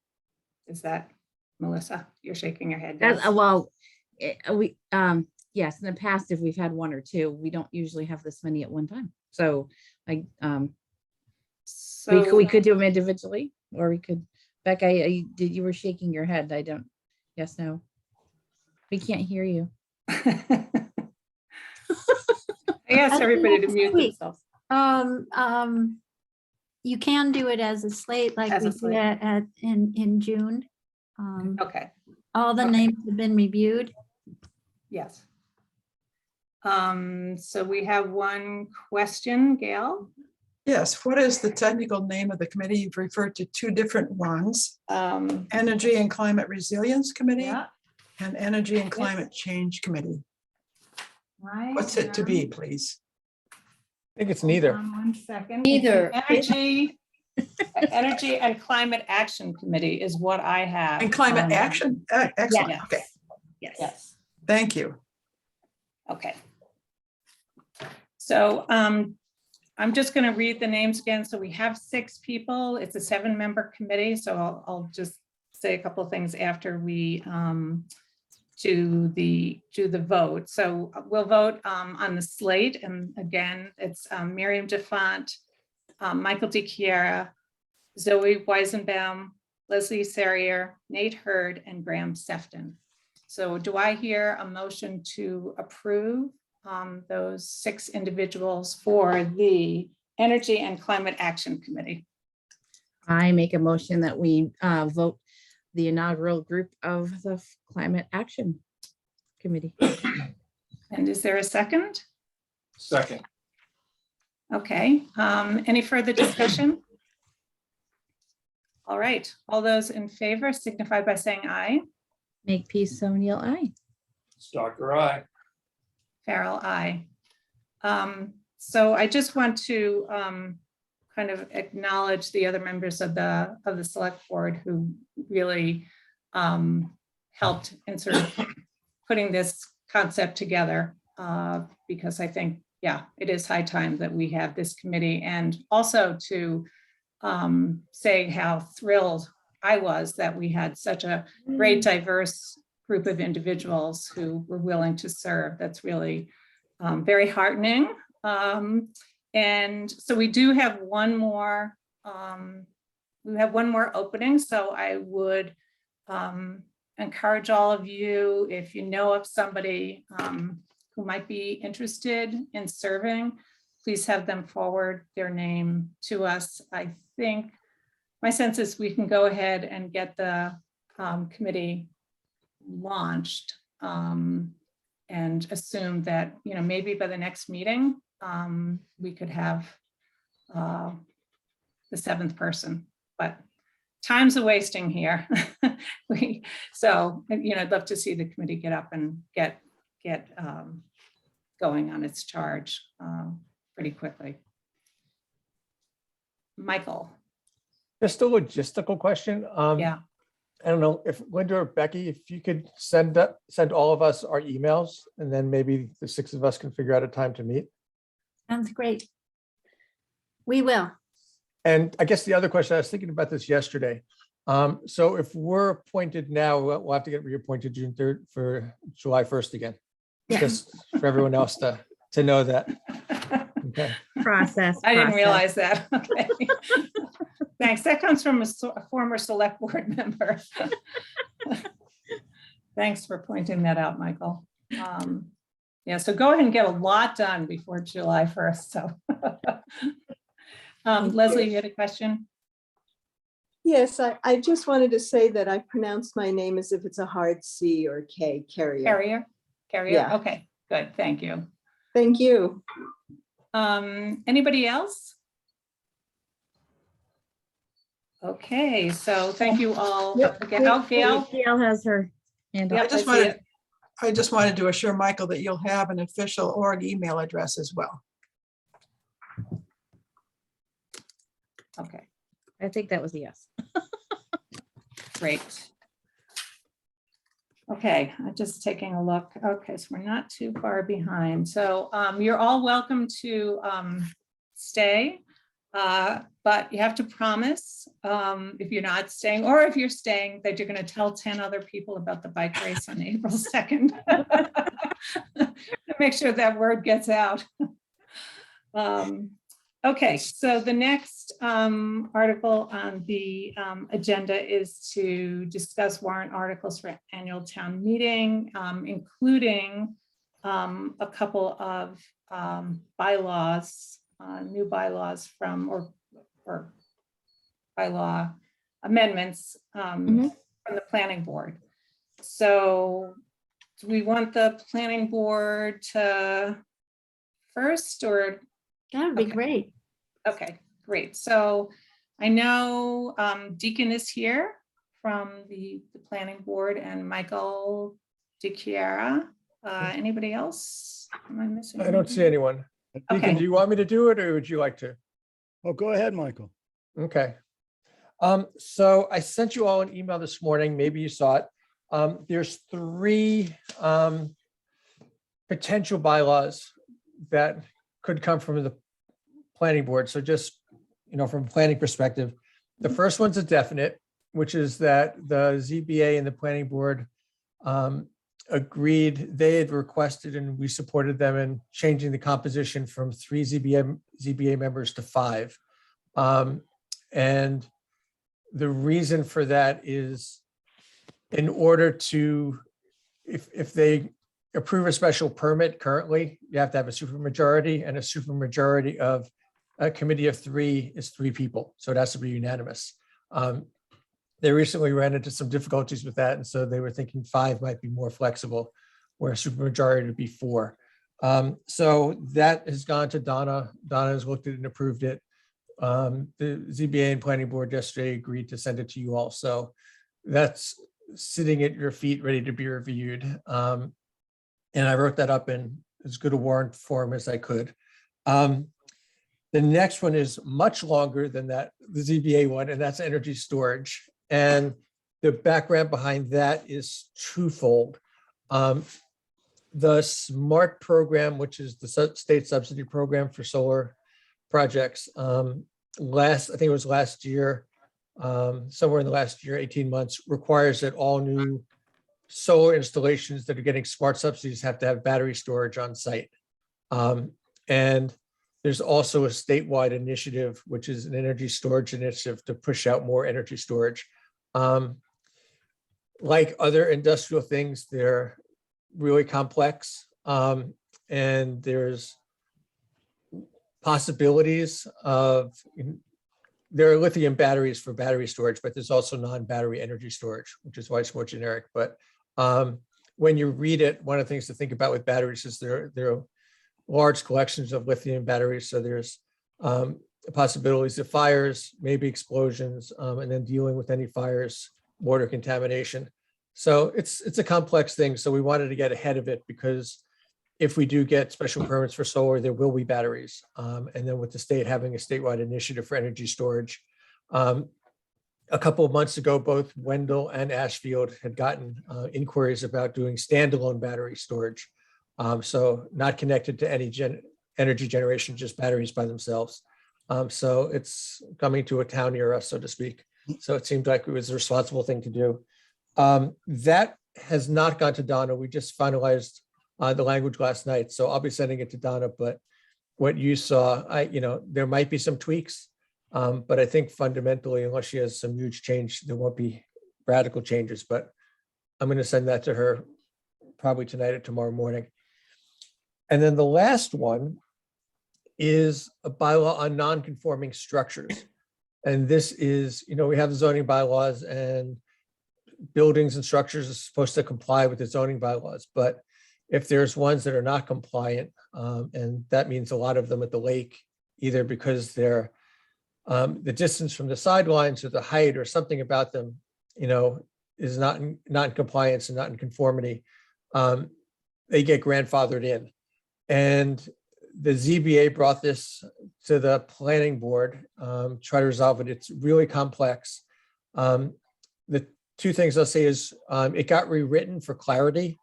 Is that, Melissa? You're shaking your head. Yes. Well, yes, in the past, if we've had one or two, we don't usually have this many at one time. So we could do them individually, or we could, Becca, you were shaking your head. I don't, yes, no. We can't hear you. I asked everybody to mute themselves. You can do it as a slate, like we did in June. Okay. All the names have been reviewed. Yes. So we have one question, Gail. Yes, what is the technical name of the committee? You've referred to two different ones. Energy and Climate Resilience Committee and Energy and Climate Change Committee. Right. What's it to be, please? I think it's Hold neither. on one second. Neither. Energy and Climate Action Committee is what I have. And climate action? Excellent. Yes. Okay, Yes. Yes. thank you. Okay. So I'm just going to read the names again. So we have 6 people. It's a 7-member committee. So I'll just say a couple of things after we do the vote. So we'll vote on the slate. And again, it's Miriam DeFont, Michael DiChiara, Zoe Weisenbaum, Leslie Serrier, Nate Hurd, and Graham Sefton. So do I hear a motion to approve those 6 individuals for the Energy and Climate Action Committee? I make a motion that we vote the inaugural group of the Climate Action Committee. And is there a second? Second. Okay, any further discussion? All right, all those in favor signify by saying aye. Make peace, O'Neill, aye. Stalker, aye. Farrell, aye. So I just want to kind of acknowledge the other members of the select board who really helped in sort of putting this concept together, because I think, yeah, it is high time that we have this committee, and also to say how thrilled I was that we had such a great diverse group of individuals who were willing to serve. That's really very heartening. And so we do have one more, opening. So I would encourage all of you, if you know of somebody who might be interested in serving, please have them forward their name to us. I think my sense is we can go ahead and get the committee launched and assume that, you know, maybe by the next meeting, we could have the 7th person, but time's a wasting here. So, you know, I'd love to see the committee get up and get going on its charge pretty quickly. Michael. Just a logistical question. Yeah. I don't know if Linda or Becky, if you could send all of us our emails, and then maybe the 6 of us can figure out a time to meet. Sounds great. We will. And I guess the other question, I was thinking about this yesterday. So if we're appointed now, we'll have to get reappointed June 3rd for July 1st again. Yeah. Just for everyone else to know that. Okay. Process. I didn't realize that. Okay. Thanks. That comes from a former select board member. Thanks for pointing that out, Michael. Yeah, so go ahead and get a lot done before July 1st. So Leslie, you had a question? Yes, I just wanted to say that I pronounced my name as if it's a hard C or K, Carrier. Carrier? Yeah. Okay, good. Thank you. Thank you. Anybody else? Okay, so thank you all. Yep. Gail. Gail has her hand up. Yep, I just wanted to assure Michael that you'll have an official org email address as well. Okay, I think that was a yes. great. Okay, I'm just taking a look. Okay, so we're not too far behind. So you're all welcome to stay, but you have to promise if you're not staying, or if you're staying, that you're going to tell 10 other people about the bike race on April 2nd. To make sure that word gets out. Okay, so the next article on the agenda is to discuss warrant articles for annual town meeting, including a couple of bylaws, new bylaws from, or bylaw amendments from the planning board. So do we want the planning board to first, or? That would be great. Okay, great. So I know Deacon is here from the planning board, and Michael DiChiara Anybody else? Am I missing? I don't see anything? anyone. Deacon, Okay. do you want me to do it or would you like to? Oh, go ahead, Michael. Okay. So I sent you all an email this morning. Maybe you saw it. There's 3 potential bylaws that could come from the planning board. So just, from a planning perspective, the first one's a definite, which is that the ZBA and the planning board agreed, they had requested and we supported them in changing the composition from 3 ZBA members to 5. And the reason for that is in order to, if they approve a special permit currently, you have to have a supermajority, and a supermajority of a committee of 3 is 3 people. So it has to be unanimous. They recently ran into some difficulties with that. And so they were thinking 5 might be more flexible, where a supermajority would be 4. So that has gone to Donna. Donna has looked at it and approved it. The ZBA and planning board yesterday agreed to send it to you all. So that's sitting at your feet, ready to be reviewed. And I wrote that up in as good a warrant form as I could. The next one is much longer than that, the ZBA one, and that's energy storage. And the background behind that is twofold. The SMART program, which is the state subsidy program for solar projects, I think it was last year, somewhere in the last year, 18 months, requires that all new solar installations that are getting smart subsidies have to have battery storage on site. And there's also a statewide initiative, which is an energy storage initiative to push out more energy storage. Like other industrial things, they're really complex. And there's possibilities of, there are lithium batteries for battery storage, but there's also non-battery energy storage, which is why it's more generic. But when you read it, one of the things to think about with batteries is there are large collections of lithium batteries. So there's possibilities of fires, maybe explosions, and then dealing with any fires, water contamination. So it's a complex thing. So we wanted to get ahead of it because if we do get special permits for solar, there will be batteries. And then with the state having a statewide initiative for energy storage, a couple of months ago, both Wendell and Ashfield had gotten inquiries about doing standalone battery storage. So not connected to any energy generation, just batteries by themselves. So it's coming to a town near us, so to speak. So it seemed like it was a responsible thing to do. That has not gone to Donna. We just finalized the language last night. So I'll be sending it to Donna, but what you saw, there might be some tweaks, but I think fundamentally, unless she has some huge change, there won't be radical changes, but I'm going to send that to her probably tonight or tomorrow morning. And then the last one is a bylaw on non-conforming structures. And this is, we have the zoning bylaws and buildings and structures are supposed to comply with the zoning bylaws. But if there's ones that are not compliant, and that means a lot of them at the lake, either because they're the distance from the sidelines or the height or something about them, is not in compliance and not in conformity, they get grandfathered in. And the ZBA brought this to the planning board, try to resolve it. It's really complex. The 2 things I'll say is it got rewritten for clarity.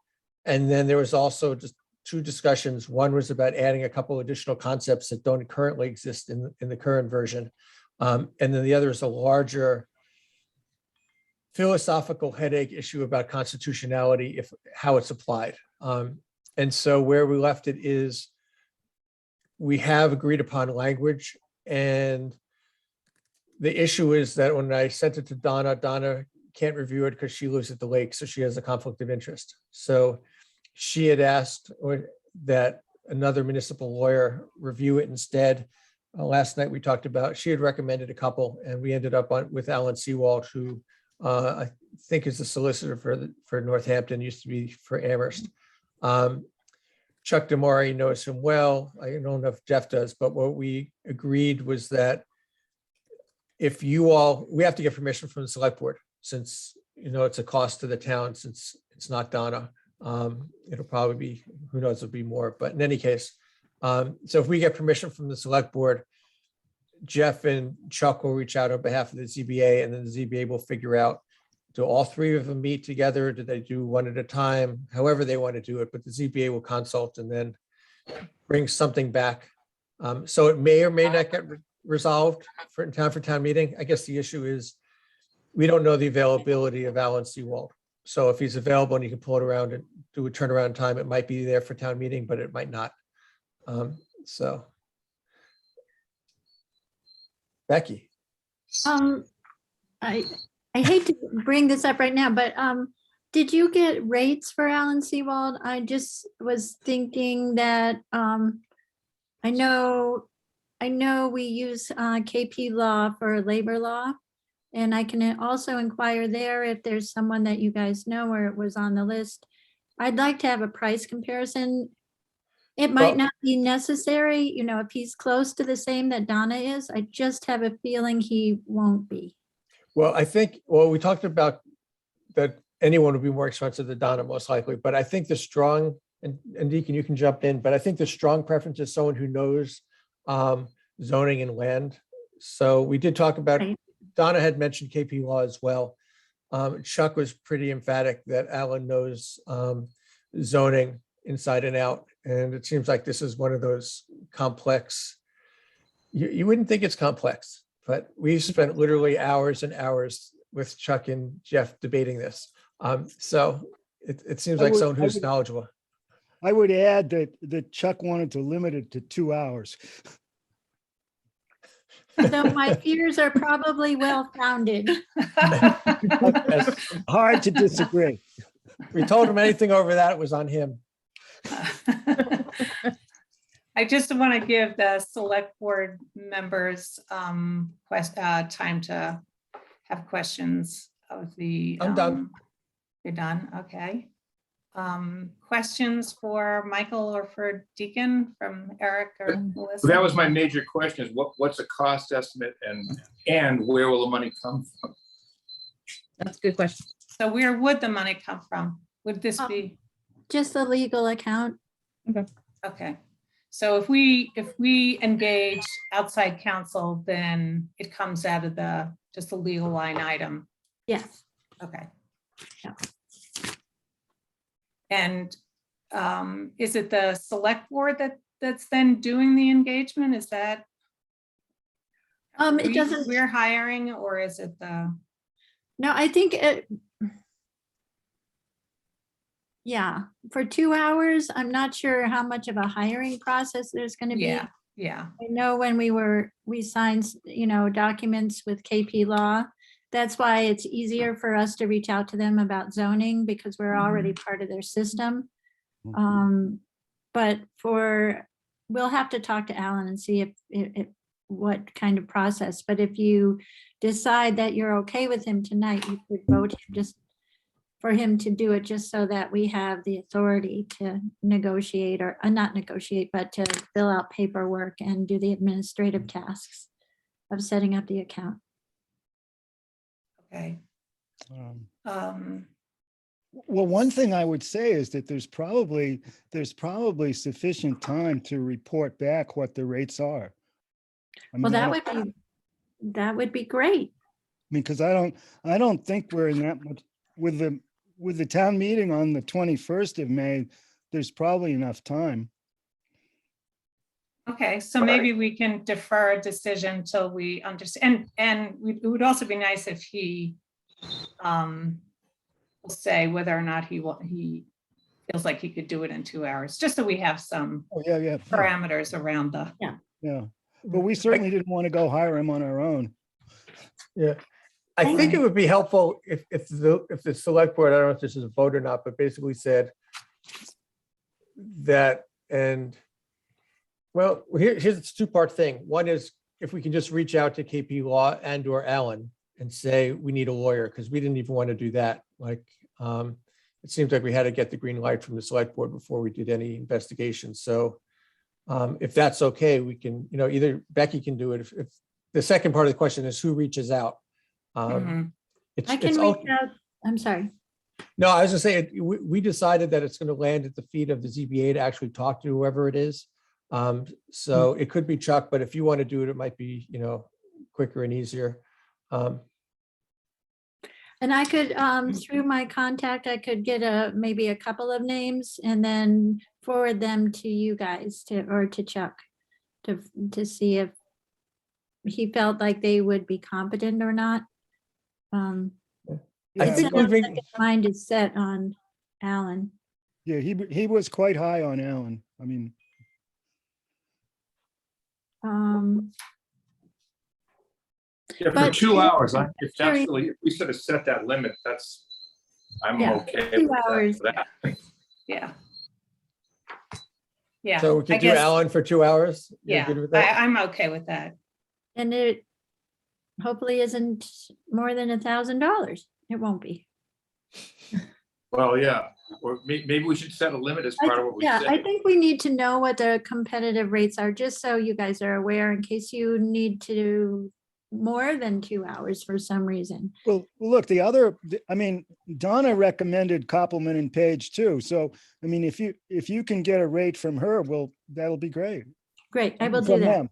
And then there was also just 2 discussions. One was about adding a couple additional concepts that don't currently exist in the current version. And then the other is a larger philosophical headache issue about constitutionality, how it's applied. And so where we left it is we have agreed upon language, and the issue is that when I sent it to Donna, Donna can't review it because she lives at the lake, so she has a conflict of interest. So she had asked that another municipal lawyer review it instead. Last night we talked about, she had recommended a couple, and we ended up with Alan Seawald, who I think is the solicitor for Northampton, used to be for Amherst. Chuck Damari knows him well. I don't know if Jeff does, but what we agreed was that if we have to get permission from the select board, since it's a cost to the town, since it's not Donna. It'll probably be, who knows, it'll be more, but in any case, so if we get permission from the select board, Jeff and Chuck will reach out on behalf of the ZBA, and then the ZBA will figure out, do all three of them meet together? Do they do one at a time? However they want to do it, but the ZBA will consult and then bring something back. So it may or may not get resolved in time for town meeting. I guess the issue is we don't know the availability of Alan Seawald. So if he's available and you can pull it around and do a turnaround time, it might be there for town meeting, but it might not. So. Becky. I hate to bring this up right now, but did you get rates for Alan Seawald? I just was thinking that I know we use KP Law for labor law, and I can also inquire there if there's someone that you guys know or it was on the list. I'd like to have a price comparison. It might not be necessary, you know, if he's close to the same that Donna is. I just have a feeling he won't be. Well, I think, we talked about that anyone would be more expensive than Donna, most likely, but I think the strong, and Deacon, you can jump in, but I think the strong preference is someone who knows zoning and land. So we did talk about, Right. Donna had mentioned KP Law as well. Chuck was pretty emphatic that Alan knows zoning inside and out. And it seems like this is one of those complex, you wouldn't think it's complex, but we've spent literally hours and hours with Chuck and Jeff debating this. So it seems like someone who's knowledgeable. I would add that Chuck wanted to limit it to 2 hours. Though my fears are probably well-founded. Hard to disagree. We told him anything over that, it was on him. I just want to give the select board members time to have questions of the. I'm done. You're done, okay. Questions for Michael or for Deacon from Eric or Melissa? That was my major question, is what's the cost estimate and where will the money come from? That's a good question. So where would the money come from? Would this be? Just a legal account. Okay, so if we engage outside counsel, then it comes out of just the legal line item. Yes. Okay. Yeah. And is it the select board that's then doing the engagement? Is that? It doesn't. We're hiring, or is it the? No, I think it. Yeah, for 2 hours, I'm not sure how much of a hiring process there's going to be. Yeah. I know when we signed, documents with KP Law, that's why it's easier for us to reach out to them about zoning because we're already part of their system. But we'll have to talk to Alan and see if what kind of process, but if you decide that you're okay with him tonight, you could vote just for him to do it, just so that we have the authority to negotiate or not negotiate, but to fill out paperwork and do the administrative tasks of setting up the account. Okay. Well, one thing I would say is that there's probably sufficient time to report back what the rates are. Well, that would be great. I mean, because I don't think we're in that much with the town meeting on the 21st of May. There's probably enough time. Okay, so maybe we can defer a decision till we understand, and it would also be nice if he will say whether or not he feels like he could do it in 2 hours, just so we have some parameters around the. Yeah, but we certainly didn't want to go hire him on our own. Yeah, I think it would be helpful if the select board, I don't know if this is a vote or not, but basically said that, and well, here's a two-part thing. One is if we can just reach out to KP Law and or Alan and say, we need a lawyer, because we didn't even want to do that. Like, it seems like we had to get the green light from the select board before we did any investigation. So if that's okay, we can, either Becky can do it. If the second part of the question is who reaches out. I can reach out. I'm sorry. No, I was gonna say, we decided that it's gonna land at the feet of the ZBA to actually talk to whoever it is. So it could be Chuck, but if you want to do it, it might be, quicker and easier. And I could, through my contact, I could get maybe a couple of names and then forward them to you guys or to Chuck to see if he felt like they would be competent or not. I It think sounds we like his mind is set on Alan. Yeah, he was quite high on Alan. I mean, Yeah, for But 2 hours, if that's Terry- really, if we sort of set that limit, I'm Yeah, okay 2 with hours. that. Yeah. Yeah. So we I could do guess- Alan for 2 hours? You're Yeah, good with that? I'm okay with that. And it hopefully isn't more than $1,000. It won't be. Well, yeah, or maybe we should set a limit as part of what we Yeah, I said. think we need to know what the competitive rates are, just so you guys are aware in case you need to do more than 2 hours for some reason. well, look, I mean, Donna recommended Koppelman and Page too. So, I mean, if you can get a rate from her, well, that'll be great. Great, I will do From that. them.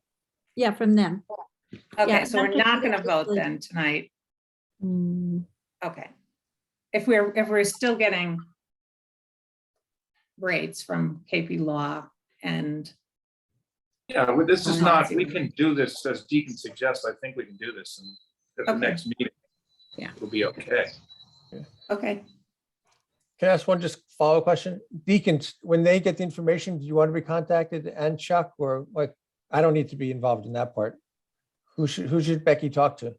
Yeah, from them. Okay, Yeah, so we're not not to- gonna vote then tonight. Mm, Okay. If we're still getting rates from KP Law and, Yeah, well, this is I'm not not, we can do this as Deacon suggests. I think we can do this at the Okay. next meeting. Yeah. It'll be okay. okay, Can I ask one just follow question? Deacons, when they get the information, do you want to be contacted and Chuck, or like, I don't need to be involved in that part? Who should Becky talk to?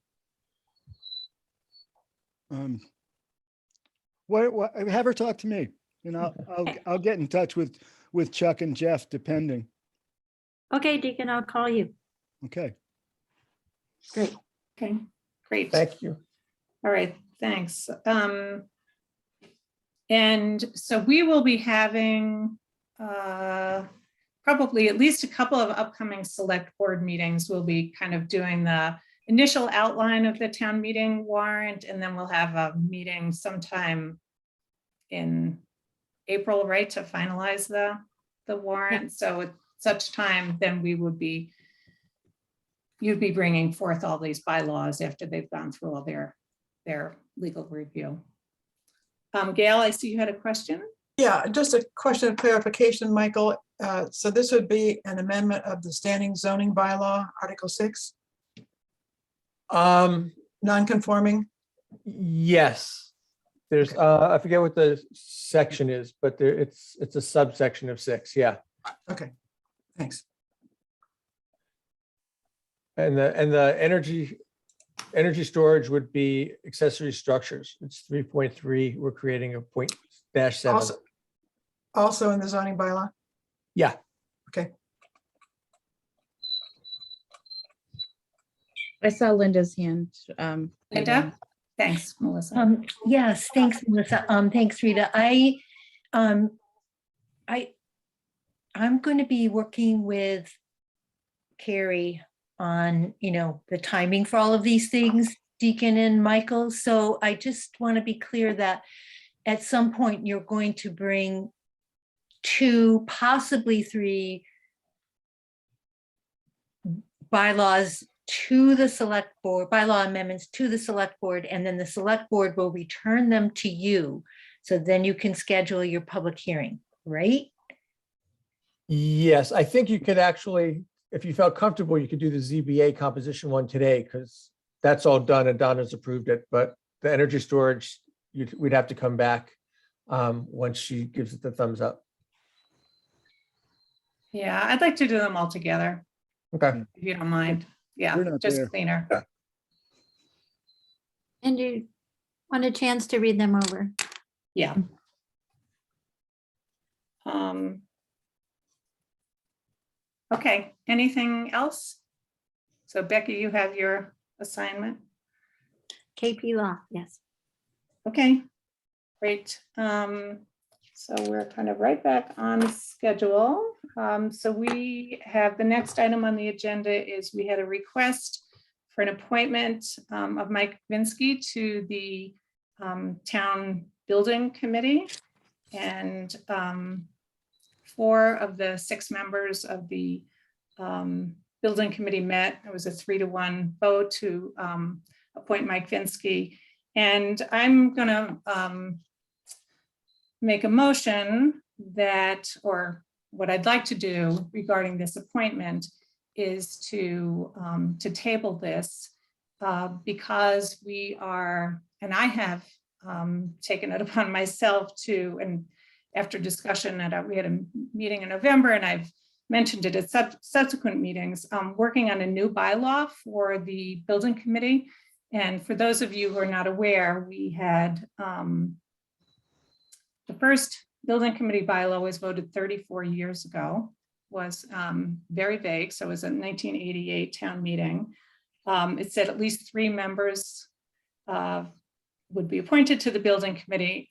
What, have her talk to me and I'll get in touch with Chuck and Jeff, depending. Okay, Deacon, I'll call you. Okay. Great. okay, great. Thank you. All right, thanks. And so we will be having probably at least a couple of upcoming select board meetings. We'll be kind of doing the initial outline of the town meeting warrant, and then we'll have a meeting sometime in April, right, to finalize the warrant. So at such time, then you'd be bringing forth all these bylaws after they've gone through all their legal review. Gail, I see you had a question. Yeah, just a question of clarification, Michael. So this would be an amendment of the standing zoning bylaw, Article 6, non-conforming? Yes. There's, I forget what the section is, but it's a subsection of 6, yeah. Okay, thanks. And the energy storage would be accessory structures. It's 3.3. We're creating a .-7. Also in the zoning bylaw? Yeah. Okay. I saw Linda's hand. Linda? Thanks, Melissa. Yes, thanks, Melissa. Thanks, Rita. I'm going to be working with Carrie on, the timing for all of these things, Deacon and Michael. So I just want to be clear that at some point you're going to bring 2, possibly 3 bylaws to the select board, bylaw amendments to the select board, and then the select board will return them to you. So then you can schedule your public hearing, right? Yes, I think you could actually, if you felt comfortable, you could do the ZBA composition one today, because that's all done and Donna's approved it. But the energy storage, we'd have to come back once she gives it the thumbs up. Yeah, I'd like to do them all together, Okay. if you don't mind. Yeah, We're not just there. cleaner. And you want a chance to read them over. Yeah. Okay, anything else? So Becky, you have your assignment. KP Law, yes. Okay, great. So we're kind of right back on schedule. So we have the next item on the agenda is we had a request for an appointment of Mike Vinsky to the Town Building Committee. And 4 of the 6 members of the Building Committee met. It was a 3-to-1 vote to appoint Mike Vinsky. And I'm gonna make a motion that, or what I'd like to do regarding this appointment is to table this because we are, and I have taken it upon myself to, and after discussion we had a meeting in November, and I've mentioned it at subsequent meetings, working on a new bylaw for the Building Committee. And for those of you who are not aware, we had the first Building Committee bylaw was voted 34 years ago, was very vague. So it was a 1988 town meeting. It said at least 3 members would be appointed to the Building Committee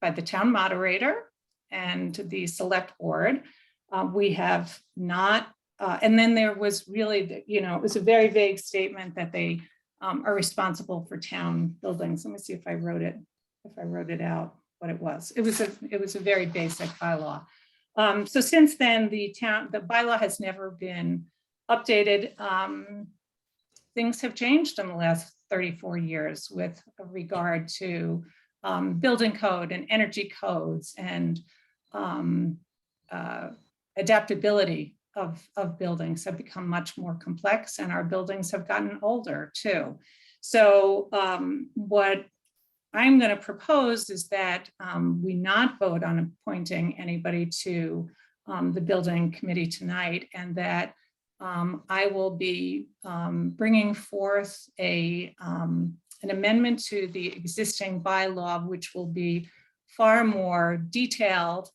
by the town moderator and the select board. We have not, and then there was really, it was a very vague statement that they are responsible for town buildings. Let me see if I wrote it out, what it was. It was a very basic bylaw. So since then, the bylaw has never been updated. Things have changed in the last 34 years with regard to building code and energy codes and adaptability of buildings have become much more complex, and our buildings have gotten older too. So what I'm going to propose is that we not vote on appointing anybody to the Building Committee tonight, and that I will be bringing forth an amendment to the existing bylaw, which will be far more detailed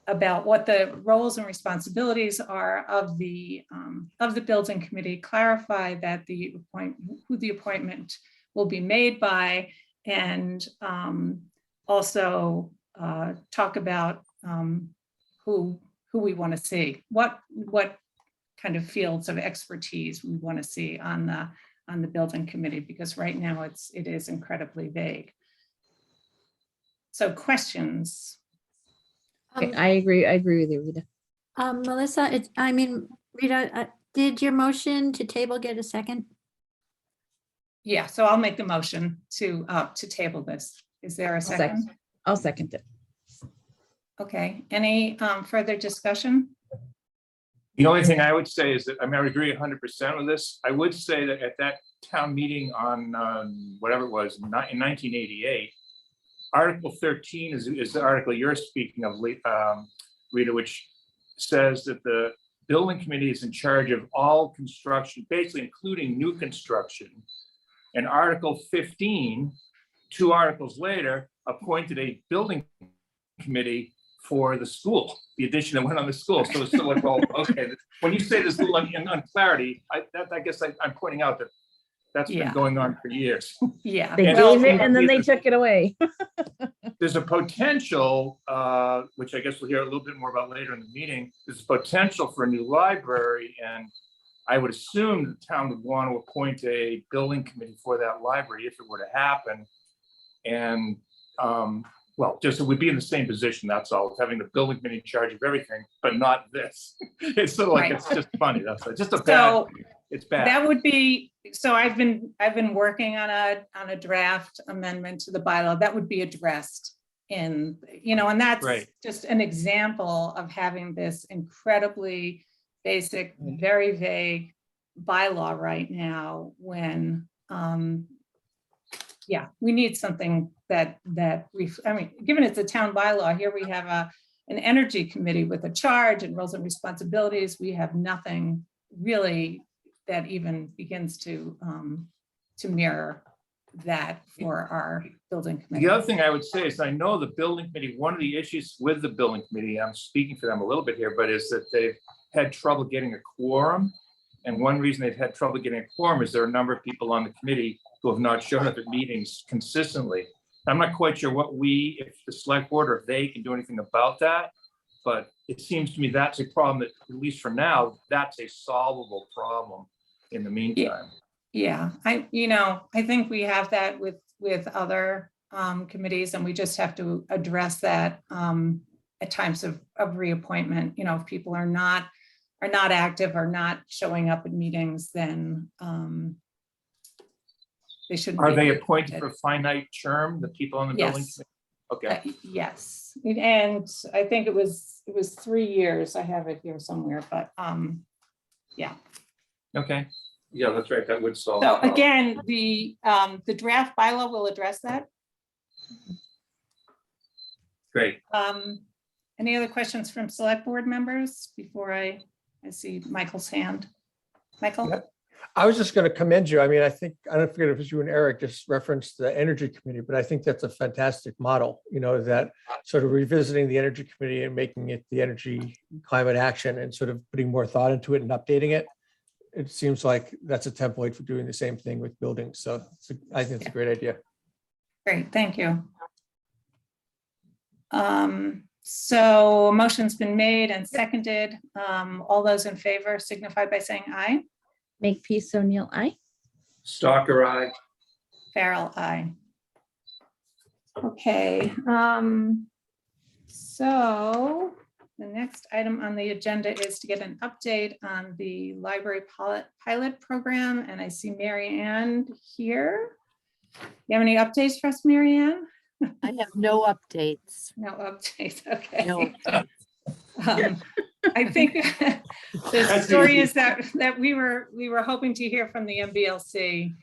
about what the roles and responsibilities are of the Building Committee, clarify that who the appointment will be made by, and also talk about who we want to see, what kind of fields of expertise we want to see on the Building Committee, because right now it is incredibly vague. So questions? Okay, I agree with you, Rita. Melissa, Rita, did your motion to table get a second? Yeah, so I'll make the motion to table this. Is there a second? I'll second it. Okay, any further discussion? The only thing I would say is that, I would agree 100% with this. I would say that at that town meeting on whatever it was, in 1988, Article 13 is the article you're speaking of, Rita, which says that the Building Committee is in charge of all construction, basically including new construction. And Article 15, 2 articles later, appointed a Building Committee for the school, the addition that went on the school. So it's still like, well, okay, when you say there's little unclarity, I guess I'm pointing out that that's been going on for years. Yeah. They gave it and then they took it away. There's a potential, which I guess we'll hear a little bit more about later in the meeting, there's a potential for a new library, and I would assume the town would want to appoint a building committee for that library if it were to happen. And well, just it would be in the same position, that's all, having the building committee in charge of everything, but not this. It's sort of like, it's just funny, that's just a bad, it's bad. That would be, so I've been working on a draft amendment to the bylaw that would be addressed in, and that's just an example of having this incredibly basic, very vague bylaw right now when, we need something that given it's a town bylaw, here we have an energy committee with a charge and roles and responsibilities. We have nothing really that even begins to mirror that for our building committee. The other thing I would say is I know the building committee, one of the issues with the building committee, I'm speaking for them a little bit here, but is that they've had trouble getting a quorum. And one reason they've had trouble getting a quorum is there are a number of people on the committee who have not shown up at meetings consistently. I'm not quite sure if the select board or if they can do anything about that, but it seems to me that's a problem that, at least for now, that's a solvable problem in the meantime. Yeah, I think we have that with other committees, and we just have to address that at times of reappointment. You know, if people are not active or not showing up at meetings, then they shouldn't. Are be they appointed reappointed. for finite term, the people on the building? Yes. committee? Okay, Yes, and I think it was 3 years. I have it here somewhere, but yeah. okay. Yeah, that's right. That would solve. So again, the draft bylaw will address that. Great. Any other questions from select board members before I see Michael's hand? Michael? Yeah. I was just going to commend you. I mean, I don't forget if it was you and Eric just referenced the energy committee, but I think that's a fantastic model, you know, that sort of revisiting the energy committee and making it the energy climate action and sort of putting more thought into it and updating it. It seems like that's a template for doing the same thing with buildings. So I think it's a great idea. Great, thank you. So a motion's been made and seconded. All those in favor signify by saying aye. Makepeace O'Neill, aye. Stalker, aye. Farrell, aye. Okay, so the next item on the agenda is to get an update on the library pilot program, and I see Mary Ann here. You have any updates for us, Mary Ann? I have no updates. No updates, okay. No updates. I think the story is that we were hoping to hear from the MBLC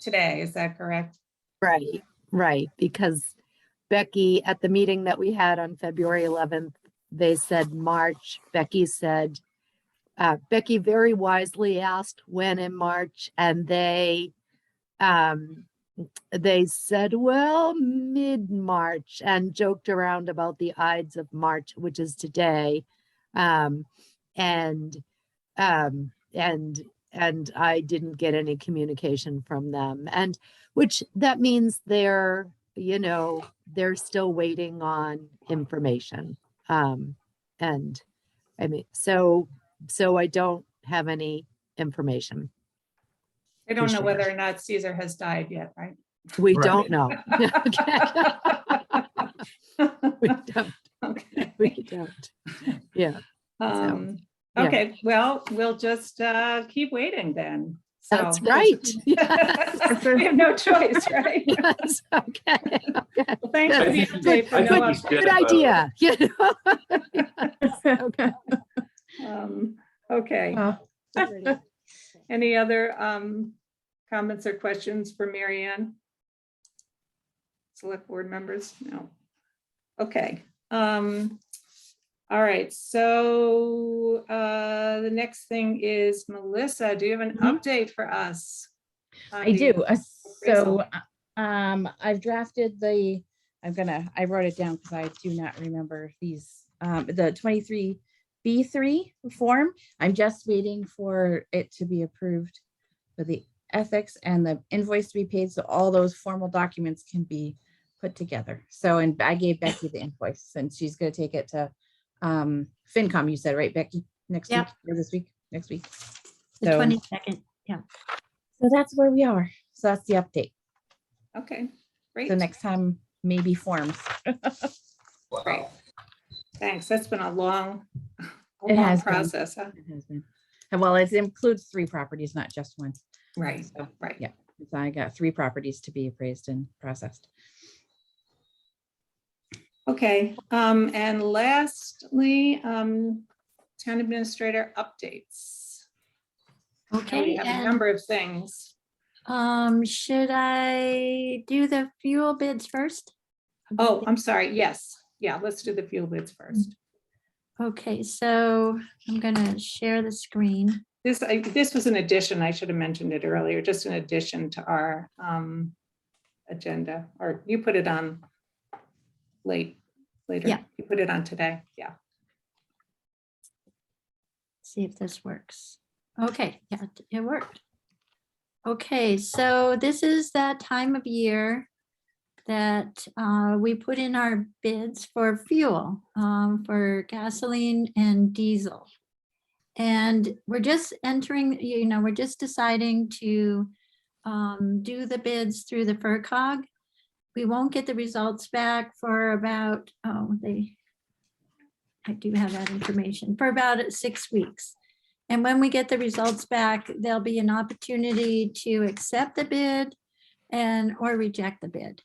today. Is that correct? Right. Because Becky, at the meeting that we had on February 11th, they said March. Becky said, Becky very wisely asked when in March, and they said, well, mid-March, and joked around about the Ides of March, which is today. And I didn't get any communication from them, and which that means they're still waiting on information. And I mean, so I don't have any information. They don't know whether or not Caesar has died yet, right? We Right. don't know. We don't. Okay. We don't. Yeah. Yeah. Okay, well, we'll just keep waiting then. So- That's right. We have no choice, right? Yes. Okay. Well, thanks for the I update. for think no he's update. Good idea. You know? Okay. Okay. Any other comments or questions for Mary Ann? Select board members? No. Okay. All right. So the next thing is Melissa. Do you have an update for us? on I the do. appraisal? So I've drafted I wrote it down because I do not remember these, the 23B3 form. I'm just waiting for it to be approved for the ethics and the invoice to be paid. So all those formal documents can be put together. So, and I gave Becky the invoice and she's going to take it to FinCom, you said, right, Becky? Next Yep. week or this week? Next week. The So- 22nd, yeah. So that's where we are. So that's the update. Okay, great. So next time, maybe forms. Great. Thanks. That's been a long It has been. process, huh? It has been. And well, it includes 3 properties, not just one. Right, So, right. yeah, so I got 3 properties to be appraised and processed. Okay, and lastly, town administrator updates. Okay, We have a and number of things. should I do the fuel bids first? Oh, I'm sorry. Yes. Yeah, let's do the fuel bids first. Okay, so I'm gonna share the screen. This was an addition. I should have mentioned it earlier, just an addition to our agenda, or you put it on later. Yeah. You put it on today. Yeah. See if this works. Okay, yeah, it worked. Okay, so this is that time of year that we put in our bids for fuel, for gasoline and diesel. And we're just entering, we're just deciding to do the bids through the FERCog. we won't get the results back for about, I do have that information, for about 6 weeks. And when we get the results back, there'll be an opportunity to accept the bid or reject the bid.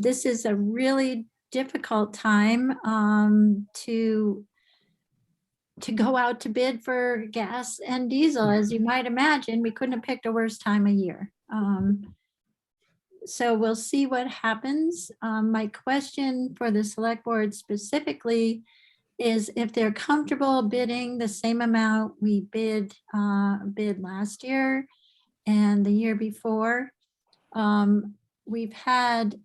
This is a really difficult time to go out to bid for gas and diesel. As you might imagine, we couldn't have picked a worse time of year. So we'll see what happens. My question for the select board specifically is if they're comfortable bidding the same amount we bid last year and the year before. We've had,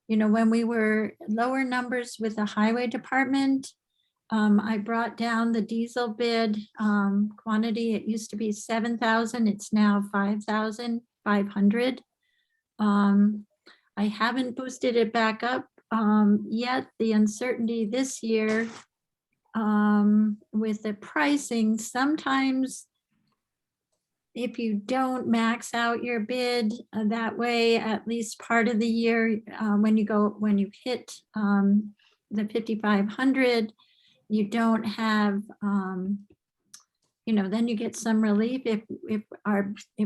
when we were lower numbers with the highway department, I brought down the diesel bid quantity. It used to be 7,000. It's now 5,500. I haven't boosted it back up yet. The uncertainty this year with the pricing, sometimes if you don't max out your bid that way, at least part of the year, when you hit the 5,500, you don't have, then you get some relief if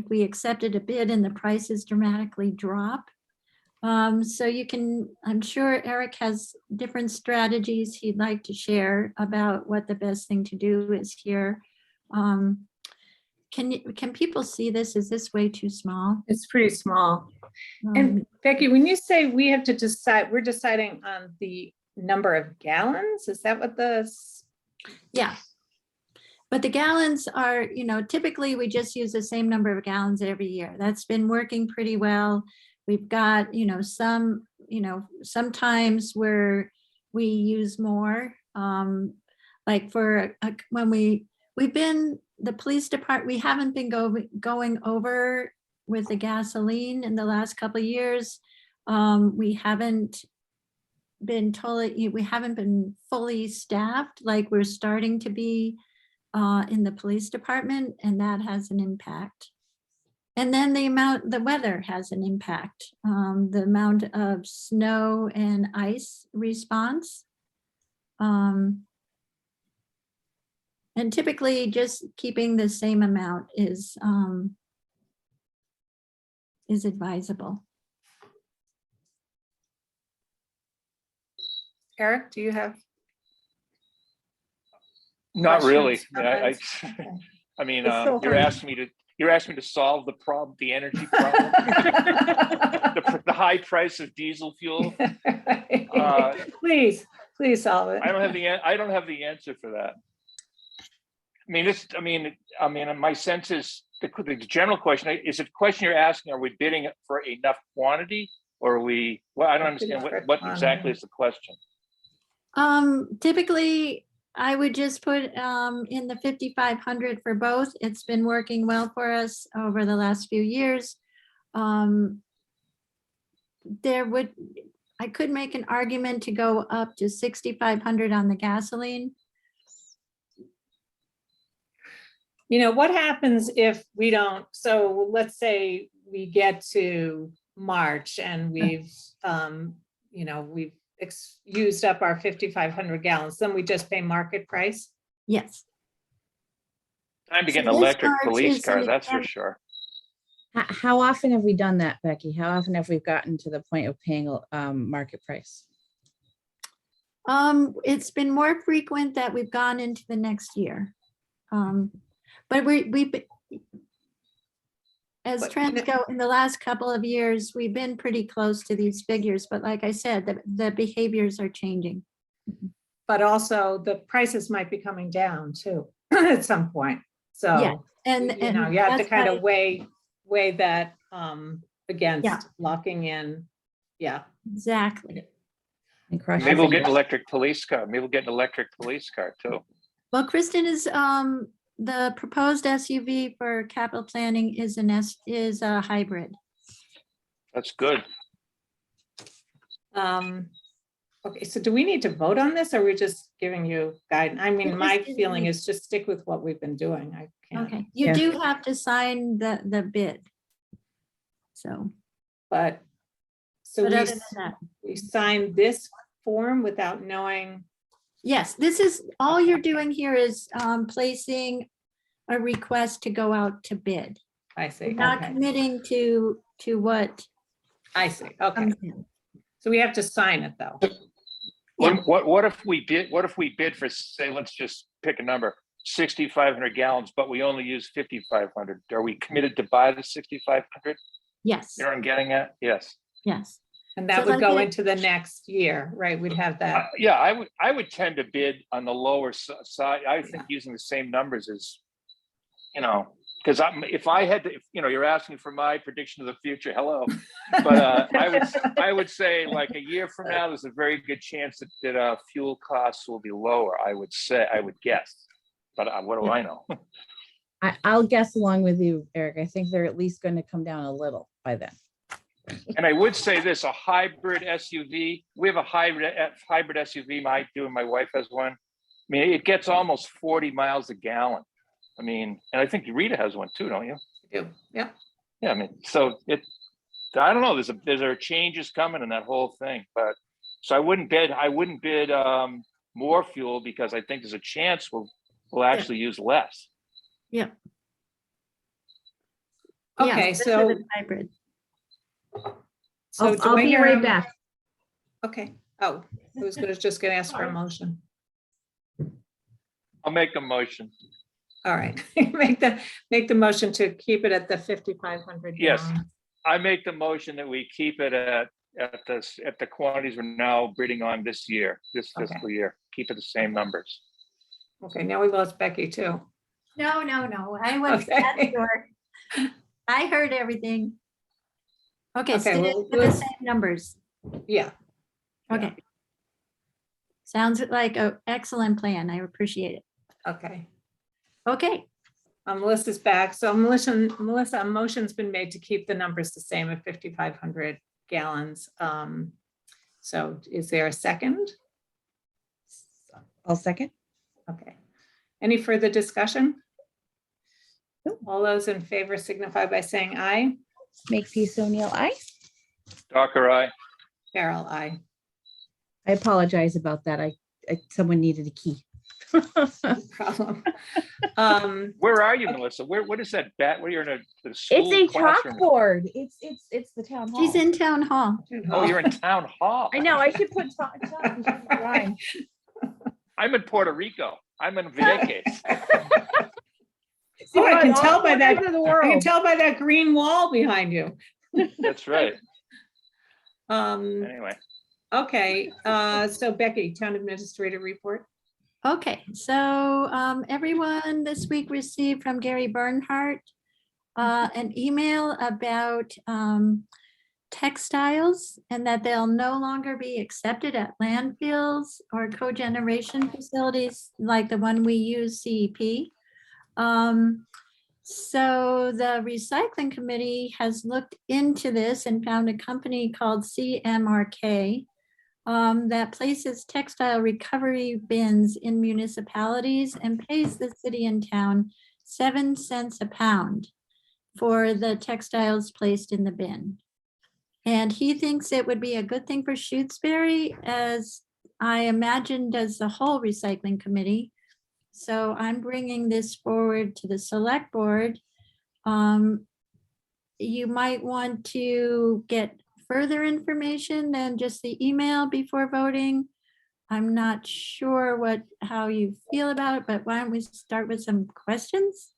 we accepted a bid and the prices dramatically drop. So you can, I'm sure Eric has different strategies he'd like to share about what the best thing to do is here. Can people see this? Is this way too small? It's pretty small. And Becky, when you say we have to decide, we're deciding on the number of gallons? Is that what Yeah. But the gallons are, typically we just use the same number of gallons every year. That's been working pretty well. We've got, sometimes where we use more, like for when we've been, the police department, we haven't been going over with the gasoline in the last couple of years. We haven't been fully staffed like we're starting to be in the police department, and that has an impact. And then the weather has an impact. The amount of snow and ice response. And typically just keeping the same amount is advisable. Eric, do you have? Not really. questions, I mean, It's so you're hard. asking me to solve the problem, the energy problem, the high price of diesel fuel. Please solve it. I don't have the answer for that. I mean, my sense is the general question is the question you're asking: are we bidding for enough quantity, or are we? Well, I don't understand what exactly is the question. Typically, I would just put in the 5,500 for both. It's been working well for us over the last few years. I could make an argument to go up to 6,500 on the gasoline. What happens if we don't? So let's say we get to March and we've used up our 5,500 gallons, then we just pay market price? Yes. Time to get So an this electric March police is car, an that's for example. sure. How often have we done that, Becky? How often have we gotten to the point of paying market price? It's been more frequent that we've gone into the next year. But as trends go, in the last couple of years, we've been pretty close to these figures, but like I said, the behaviors are changing. But also the prices might be coming down too at some point. So, Yeah, and you have to that's kind why- of weigh that against locking in. Yeah, exactly. Maybe we'll get an electric police car. Maybe we'll get an electric police car too. Well, Kristen, is the proposed SUV for capital planning is a hybrid. That's good. Okay, so do we need to vote on this, or are we just giving you guidance? I mean, my just- feeling is just stick with what we've been doing. I can't. Okay, you do have to sign the bid. So, But So But we, other than that, we signed this form without knowing, yes, this is, all you're doing here is placing a request to go out to bid. I see, You're not okay, committing to what I see, okay. comes in. So we have to sign it though. Yeah. What if we bid for, say, let's just pick a number, 6,500 gallons, but we only use 5,500? Are we committed to buy the 6,500? Yes, You know what I'm getting at? Yes. yes. And that So would like go it- into the next year, right? We'd have that. Yeah, I would tend to bid on the lower side. I think using the same numbers is, you know, because if I had to, if, you know, you're asking for my prediction of the future, hello. But I would say like a year from now, there's a very good chance that fuel costs will be lower. I would guess. But what do I know? I'll guess along with you, Eric. I think they're at least going to come down a little by then. And I would say this, a hybrid SUV, we have a hybrid SUV, my wife has one. I mean, it gets almost 40 miles a gallon. I mean, and I think Rita has one too, don't you? Do, yeah. Yeah, I mean, so I don't know, there's changes coming in that whole thing, but, so I wouldn't bid more fuel because I think there's a chance we'll actually use less. Yeah. Okay, especially so. with Hybrid. So do I'll I be hear right a- back. Okay, oh, I was just gonna ask for a motion. I'll make a motion. All right, make the motion to keep it at the 5,500. Yes. gallons. I make the motion that we keep it at the quantities we're now bidding on this year, this Okay. fiscal year. Keep it the same numbers. Okay, now we lost Becky too. No, I was at the Okay. door. I heard everything. Okay, Okay, stay well, with the let's- same numbers. Yeah, Okay. Sounds like an excellent plan. I appreciate it. okay. Okay, Melissa's back. So Melissa, a motion's been made to keep the numbers the same at 5,500 gallons. So is there a second? I'll second. Okay. Any further discussion? Nope. All those in favor signify by saying aye. Make peace, O'Neill. Docker, aye. Carol, aye. I apologize about that. Someone needed a key. No problem. Where are you, Melissa? What is that bat? What are you in the school It's a classroom? chalkboard. It's the town hall. she's in town hall. Oh, you're in town hall. I know. I should put rhyme. I'm in Puerto Rico. I'm in Vieques. Oh, I can tell by that. Of the I can world. tell by that green wall behind you. That's right. Um, Anyway, okay, so Becky, town administrator report. Okay, so everyone this week received from Gary Bernhardt an email about textiles and that they'll no longer be accepted at landfills or cogeneration facilities like the one we use, CEP. So the recycling committee has looked into this and found a company called CMRK that places textile recovery bins in municipalities and pays the city and town 7 cents a pound for the textiles placed in the bin. And he thinks it would be a good thing for Shutesbury, as I imagine does the whole recycling committee. So I'm bringing this forward to the select board. You might want to get further information than just the email before voting. I'm not sure how you feel about it, but why don't we start with some questions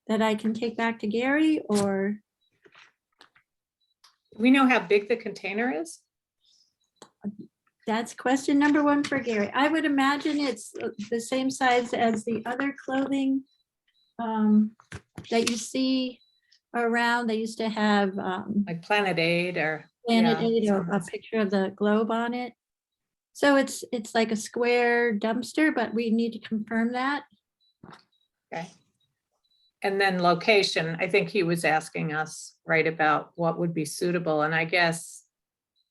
that I can take back to Gary, or? We know how big the container is? That's question number one for Gary. I would imagine it's the same size as the other clothing that you see around. They used to have Like Planet Aid or? Planet yeah, Aid, or a someone's- picture of the globe on it. So it's like a square dumpster, but we need to confirm that. Okay. And then location, I think he was asking us, right, about what would be suitable. And I guess,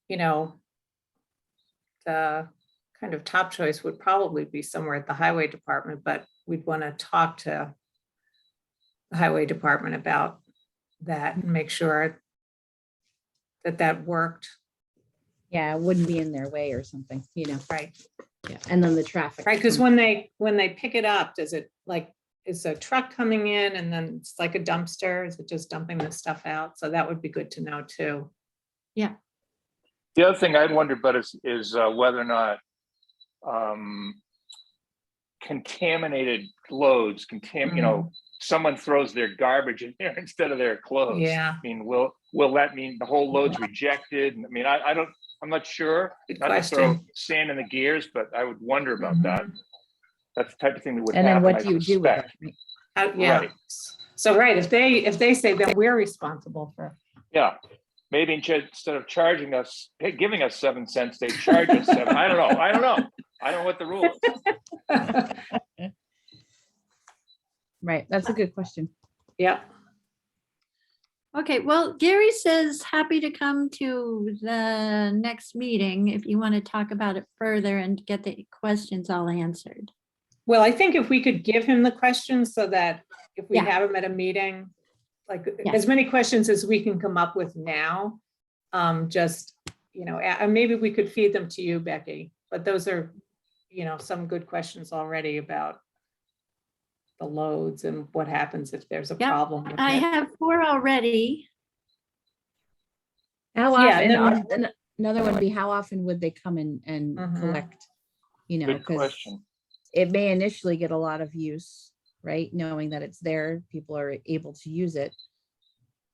you know, the kind of top choice would probably be somewhere at the highway department, but we'd want to talk to the highway department about that and make sure that that worked Yeah, it wouldn't be in their way or something, Right. Yeah, and then the traffic. Right, because from- when they pick it up, does it like, is a truck coming in and then it's like a dumpster? Is it just dumping the stuff out? So that would be good to know too. The other thing I'd wondered about is whether or not contaminated loads, someone throws their garbage in there instead of their clothes. Yeah. I mean, will that mean the whole load's rejected? I mean, I'm not sure. Good Not to throw question. sand in the gears, but I would wonder about Mhm. that. That's the type of thing that would And then happen. what I do you do with it? suspect. right? Yeah. Right. So, right, if they say then we're responsible for. Yeah, maybe instead of charging us, giving us 7 cents, they charge us 7. I don't know. I don't know what the rule is. Right, that's a good question. Yeah. Okay, well, Gary says happy to come to the next meeting if you want to talk about it further and get the questions all answered. Well, I think if we could give him the questions so that if we Yeah. have him at a meeting, like Yeah. as many questions as we can come up with now, just, and maybe we could feed them to you, Becky, but those are, some good questions already about the loads and what happens if there's a Yep, problem. with I it. have 4 already. How Yeah, often, and then- another one would be how often would they come and Mhm. collect? Good Because question. it may initially get a lot of use, right? Knowing that it's there, people are able to use it.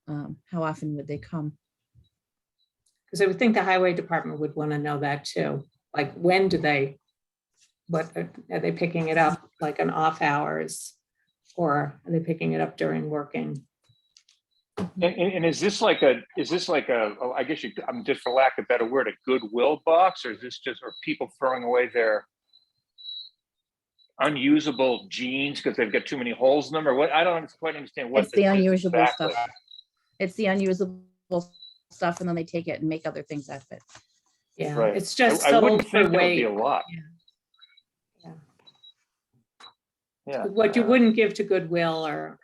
How often would they come? Because I would think the highway department would want to know that too. Like, when do they, what, are they picking it up like on off hours? Or are they picking it up during working? And is this like a, I guess I'm just for lack of a better word, a goodwill box, or is this just, are people throwing away their unusable jeans because they've got too many holes in them, or what? I don't quite understand what It's the this is unusable exactly. stuff. It's the unusable stuff, and then they take it and make other things out of it. Yeah, Right. it's just I wouldn't sold for think that would weight. be a lot. Yeah. Yeah. What you wouldn't give to Goodwill or,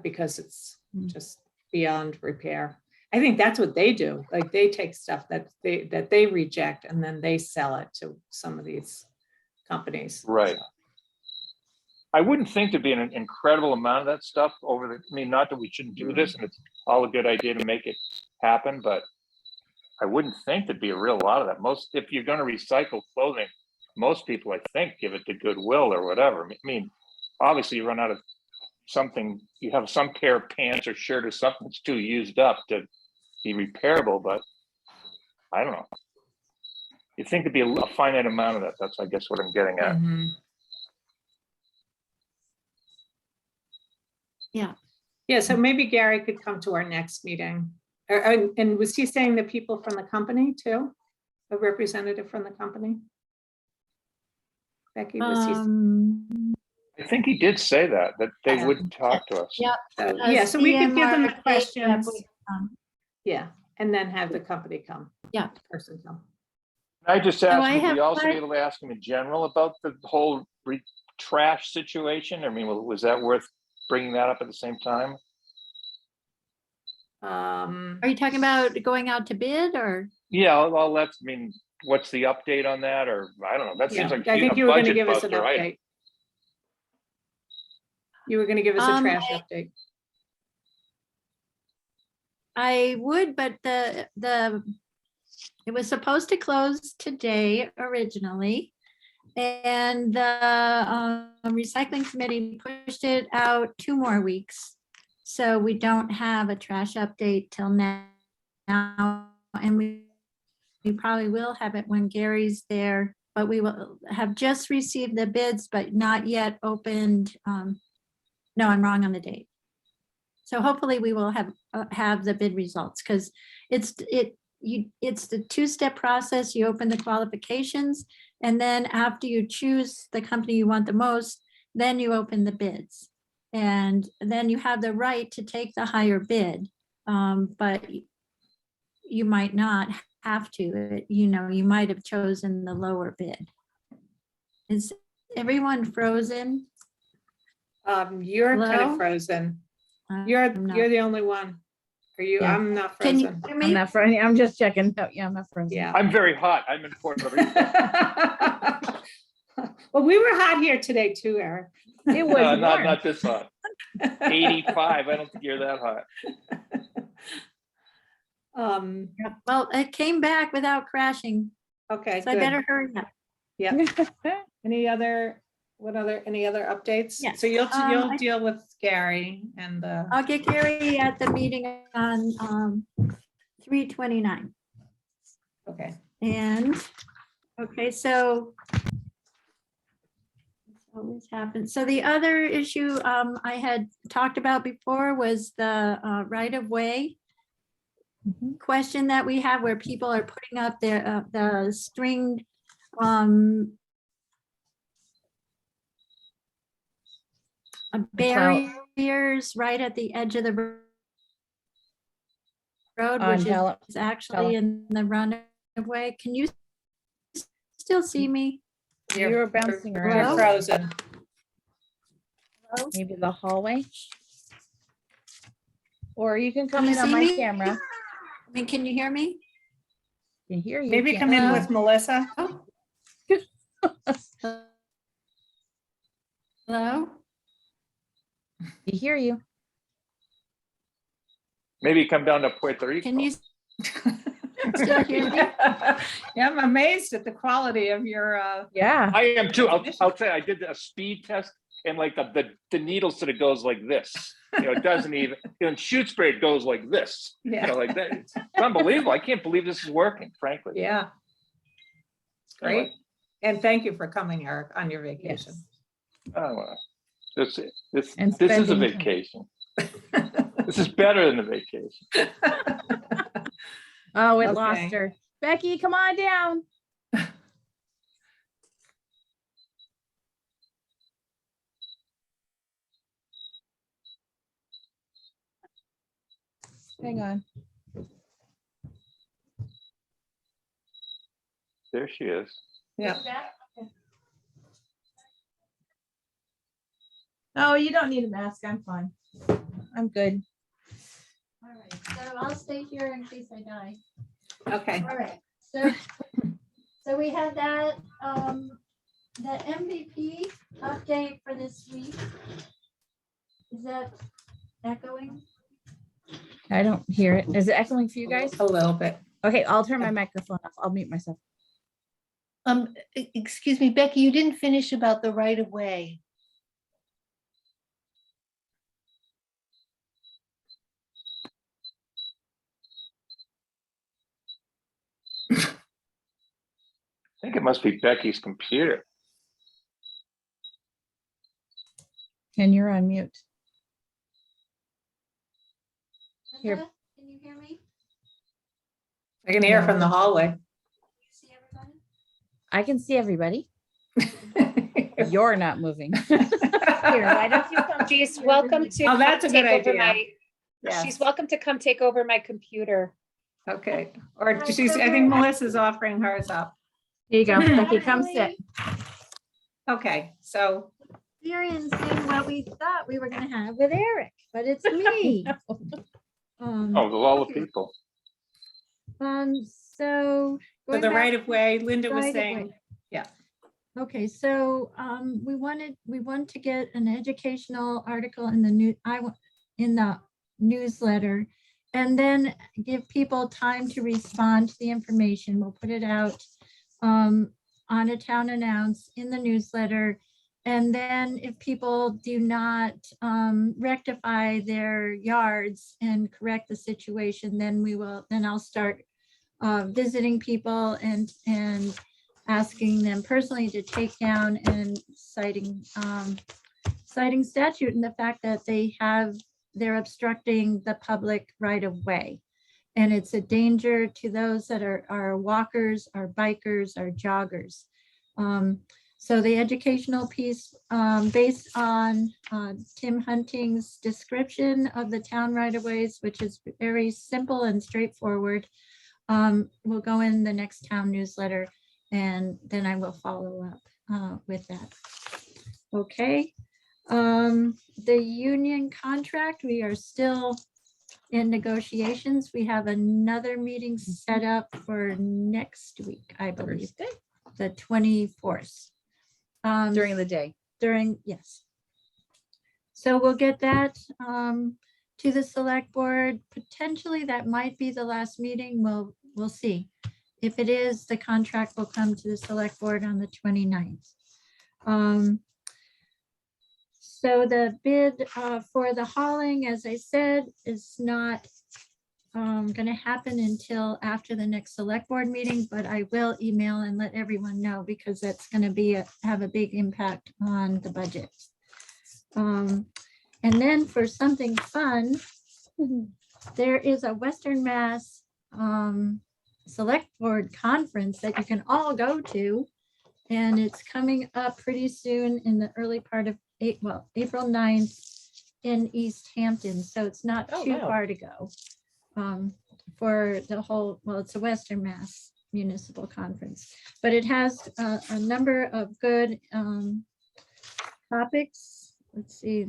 because it's Mm. just beyond repair. I think that's what they do. Like, they take stuff that they reject and then they sell it to some of these companies. Right. I wouldn't think there'd be an incredible amount of that stuff over the, I mean, not that we shouldn't do this and it's all a good idea to make it happen, but I wouldn't think there'd be a real lot of that. If you're going to recycle clothing, most people, I think, give it to Goodwill or whatever. I mean, obviously you run out of something, you have some pair of pants or shirt or something that's too used up to be repairable, but I don't know. You'd think there'd be a finite amount of that. That's, I guess, what I'm getting at. Mhm. Yeah. Yeah, so maybe Gary could come to our next meeting. And was he saying the people from the company too? A representative from the company? Becky, was he? I think he did say that they Yeah. would talk to us. Yep. Yeah, so we could give them the CMRPA questions. would, Yeah, and then have the company come. Yeah. Person come. I just I asked him, have we also be five- able to ask him in general about the whole trash situation? I mean, was that worth bringing that up at the same time? Are you talking about going out to bid or? Yeah, well, I mean, what's the update on that? Or I don't know. That seems Yeah, like I think a you were gonna budget give us an buster item. update. You were gonna give us a trash I- update. I would, but it was supposed to close today originally. And the recycling committee pushed it out 2 more weeks. So we don't have a trash update till now. And we probably will have it when Gary's there, but we will have just received the bids, but not yet opened. No, I'm wrong on the date. So hopefully we will have the bid results, because it's the 2-step process. You open the qualifications, and then after you choose the company you want the most, then you open the bids. And then you have the right to take the higher bid, but you might not have to. You might have chosen the lower bid. Is everyone frozen? You're kind Hello? of frozen. I'm You're not. the only one. Are you, Yeah. I'm not Can you frozen. hear I'm me? not frozen. I'm just checking. No, yeah, I'm not frozen. Yeah. I'm very hot. I'm in Puerto Rico. Well, we were hot here today too, Eric. It was No, warm. not this hot. 85. I don't think you're that hot. Yeah, well, it came back without crashing, Okay, so I good. better hurry up. Yeah. Any other updates? Yes, So you'll I- deal with Gary and the, I'll get Gary at the meeting on 3/29. okay. And, okay, so this always happens. So the other issue I had talked about before was the right of way question that we have where people are putting up their the stringed barriers right at the edge of the road, On which Gal- is actually in the run of way. Can you still see me? You were bouncing You're around. frozen. Maybe the hallway. Or you can come Can in you on see my me? camera. I mean, can you hear me? Can hear you. Maybe can't come in see. with Melissa. Hello? We hear you. Maybe come down to Puerto Rico. Can you still hear me? Yeah, I'm amazed at the quality of your, Yeah. I am too. I'll tell you, I did a speed test and like the needle sort of goes like this. It doesn't even, in Shutesbury, it goes like this. yeah, Like that. It's unbelievable. I can't believe this is working, frankly. yeah. Great. And thank you for coming, Eric, on your vacation. Oh, well. This And is a spending time. vacation. This is better than a vacation. Oh, it Okay. lost her. Becky, come on down. Hang on. There she is. Yeah. Oh, you don't need a mask. I'm fine. I'm good. All right, so I'll stay here in case I die. Okay. All right, so we had that, the MVP update for this week. Is that echoing? I don't hear it. Is it echoing for you guys? A little bit. Okay, I'll turn my microphone off. I'll mute myself. Excuse me, Becky, you didn't finish about the right of way. I think it must be Becky's computer. And you're on mute. Here. Linda, can you hear me? I can hear from the hallway. See everybody? I can see everybody. You're not moving. Here, why don't you come? She's welcome to. Oh, that's come a good take over idea. my- Yes. She's welcome to come take over my computer. Okay, or she's, I think Melissa's offering hers up. Here you go. Becky, come sit. Okay, so, Experiencing what we thought we were gonna have with Eric, but it's me. Oh, with all the people. So. for going the back right of way, Linda was right of saying, way. yeah. Okay, so we want to get an educational article in the in the newsletter, and then give people time to respond to the information. We'll put it out on a town announce in the newsletter. And then if people do not rectify their yards and correct the situation, then I'll start visiting people and asking them personally to take down and citing statute and the fact that they're obstructing the public right of way. And it's a danger to those that are walkers, are bikers, are joggers. So the educational piece, based on Tim Hunting's description of the town right of ways, which is very simple and straightforward, will go in the next town newsletter, and then I will follow up with that. Okay. The union contract, we are still in negotiations. We have another meeting set up for next week, I believe, Thursday the 24th. during the day. Yes. So we'll get that to the select board. Potentially that might be the last meeting. We'll see. If it is, the contract will come to the select board on the 29th. So the bid for the hauling, as I said, is not going to happen until after the next select board meeting, but I will email and let everyone know because that's going to have a big impact on the budget. And then for something fun, there is a Western Mass Select Board conference that you can all go to. And it's coming up pretty soon in the early part of April 9th in East Hampton. So it's not too far to go for the whole, it's a Western Mass Municipal Conference, but it has a number of good topics. Let's see,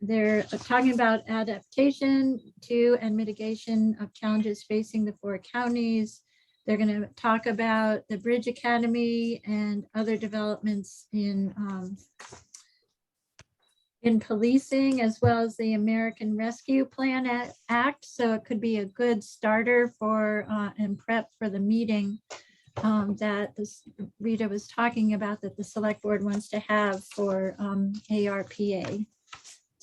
they're talking about adaptation to and mitigation of challenges facing the 4 counties. They're going to talk about the Bridge Academy and other developments in policing, as well as the American Rescue Plan Act. So it could be a good starter for and prep for the meeting that Rita was talking about, that the select board wants to have for ARPA.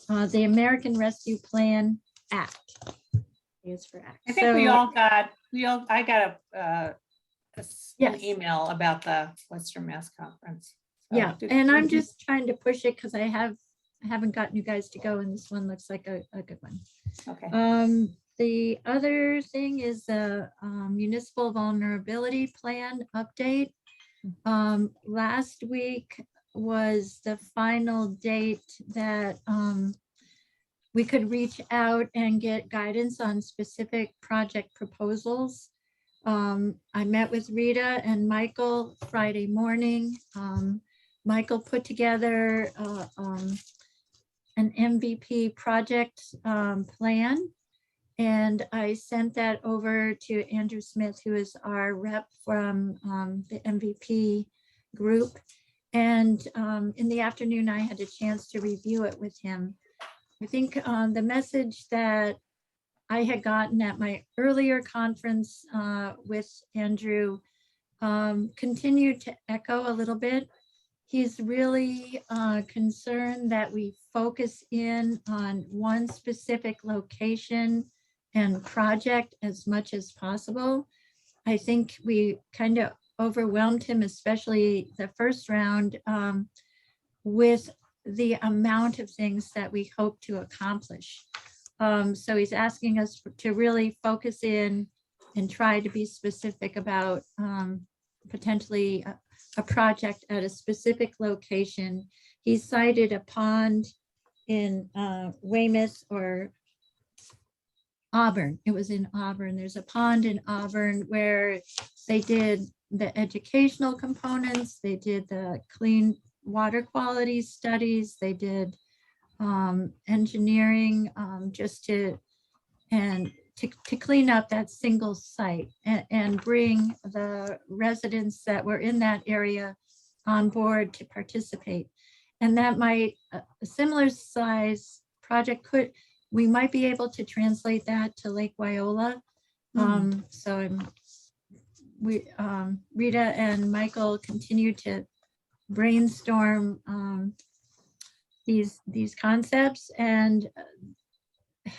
The American Rescue Plan Act. Is for act. I think I got an Yes. email about the Western Mass Conference. So Yeah, and I'm just trying to push it because I haven't gotten you guys to go, and this one looks like a good one. Okay. The other thing is the municipal vulnerability plan update. Last week was the final date that we could reach out and get guidance on specific project proposals. I met with Rita and Michael Friday morning. Michael put together an MVP project plan, and I sent that over to Andrew Smith, who is our rep from the MVP group. And in the afternoon, I had a chance to review it with him. I think the message that I had gotten at my earlier conference with Andrew continued to echo a little bit. He's really concerned that we focus in on one specific location and project as much as possible. I think we kind of overwhelmed him, especially the first round, with the amount of things that we hope to accomplish. So he's asking us to really focus in and try to be specific about potentially a project at a specific location. He cited a pond in Weymouth or Auburn. It was in Auburn. There's a pond in Auburn where they did the educational components, they did the clean water quality studies, they did engineering just to clean up that single site and bring the residents that were in that area on board to participate. And that might, a similar size project we might be able to translate that to Lake Wyola. So Rita and Michael continue to brainstorm these concepts, and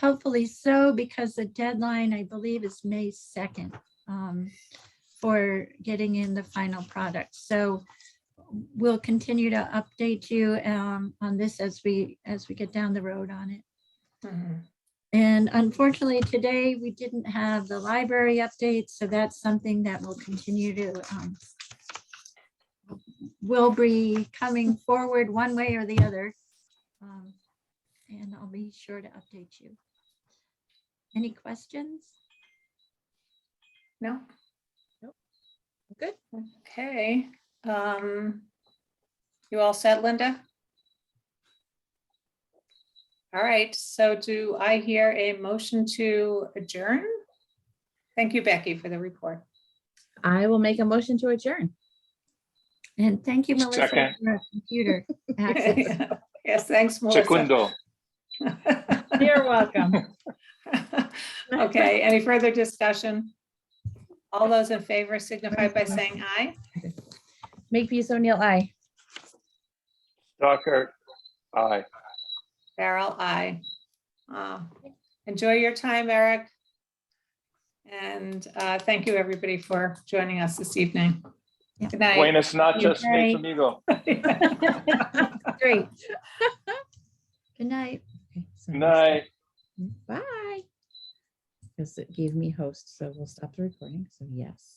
hopefully so, because the deadline, I believe, is May 2nd for getting in the final product. So we'll continue to update you on this as we get down the road on it. And unfortunately, today we didn't have the library update, so that's something that will continue to will be coming forward one way or the other. And I'll be sure to update you. Any questions? No. Nope. Good. Okay. You all set, Linda? All right, so do I hear a motion to adjourn? Thank you, Becky, for the report. I will make a motion to adjourn. And thank you, Melissa, Second. for your computer access. Yes, thanks, Melissa. Secundo. You're welcome. Okay, any further discussion? All those in favor signify by saying aye. Make peace, O'Neill, aye. Stockard, aye. Farrell, aye. Enjoy your time, Eric. And thank you, everybody, for joining us this evening. Yeah. Good night. Buenas noches, Right. mi amigo. Great. Good night. Okay, so Night. bye. Because it gave me host, so we'll stop the recording. So yes.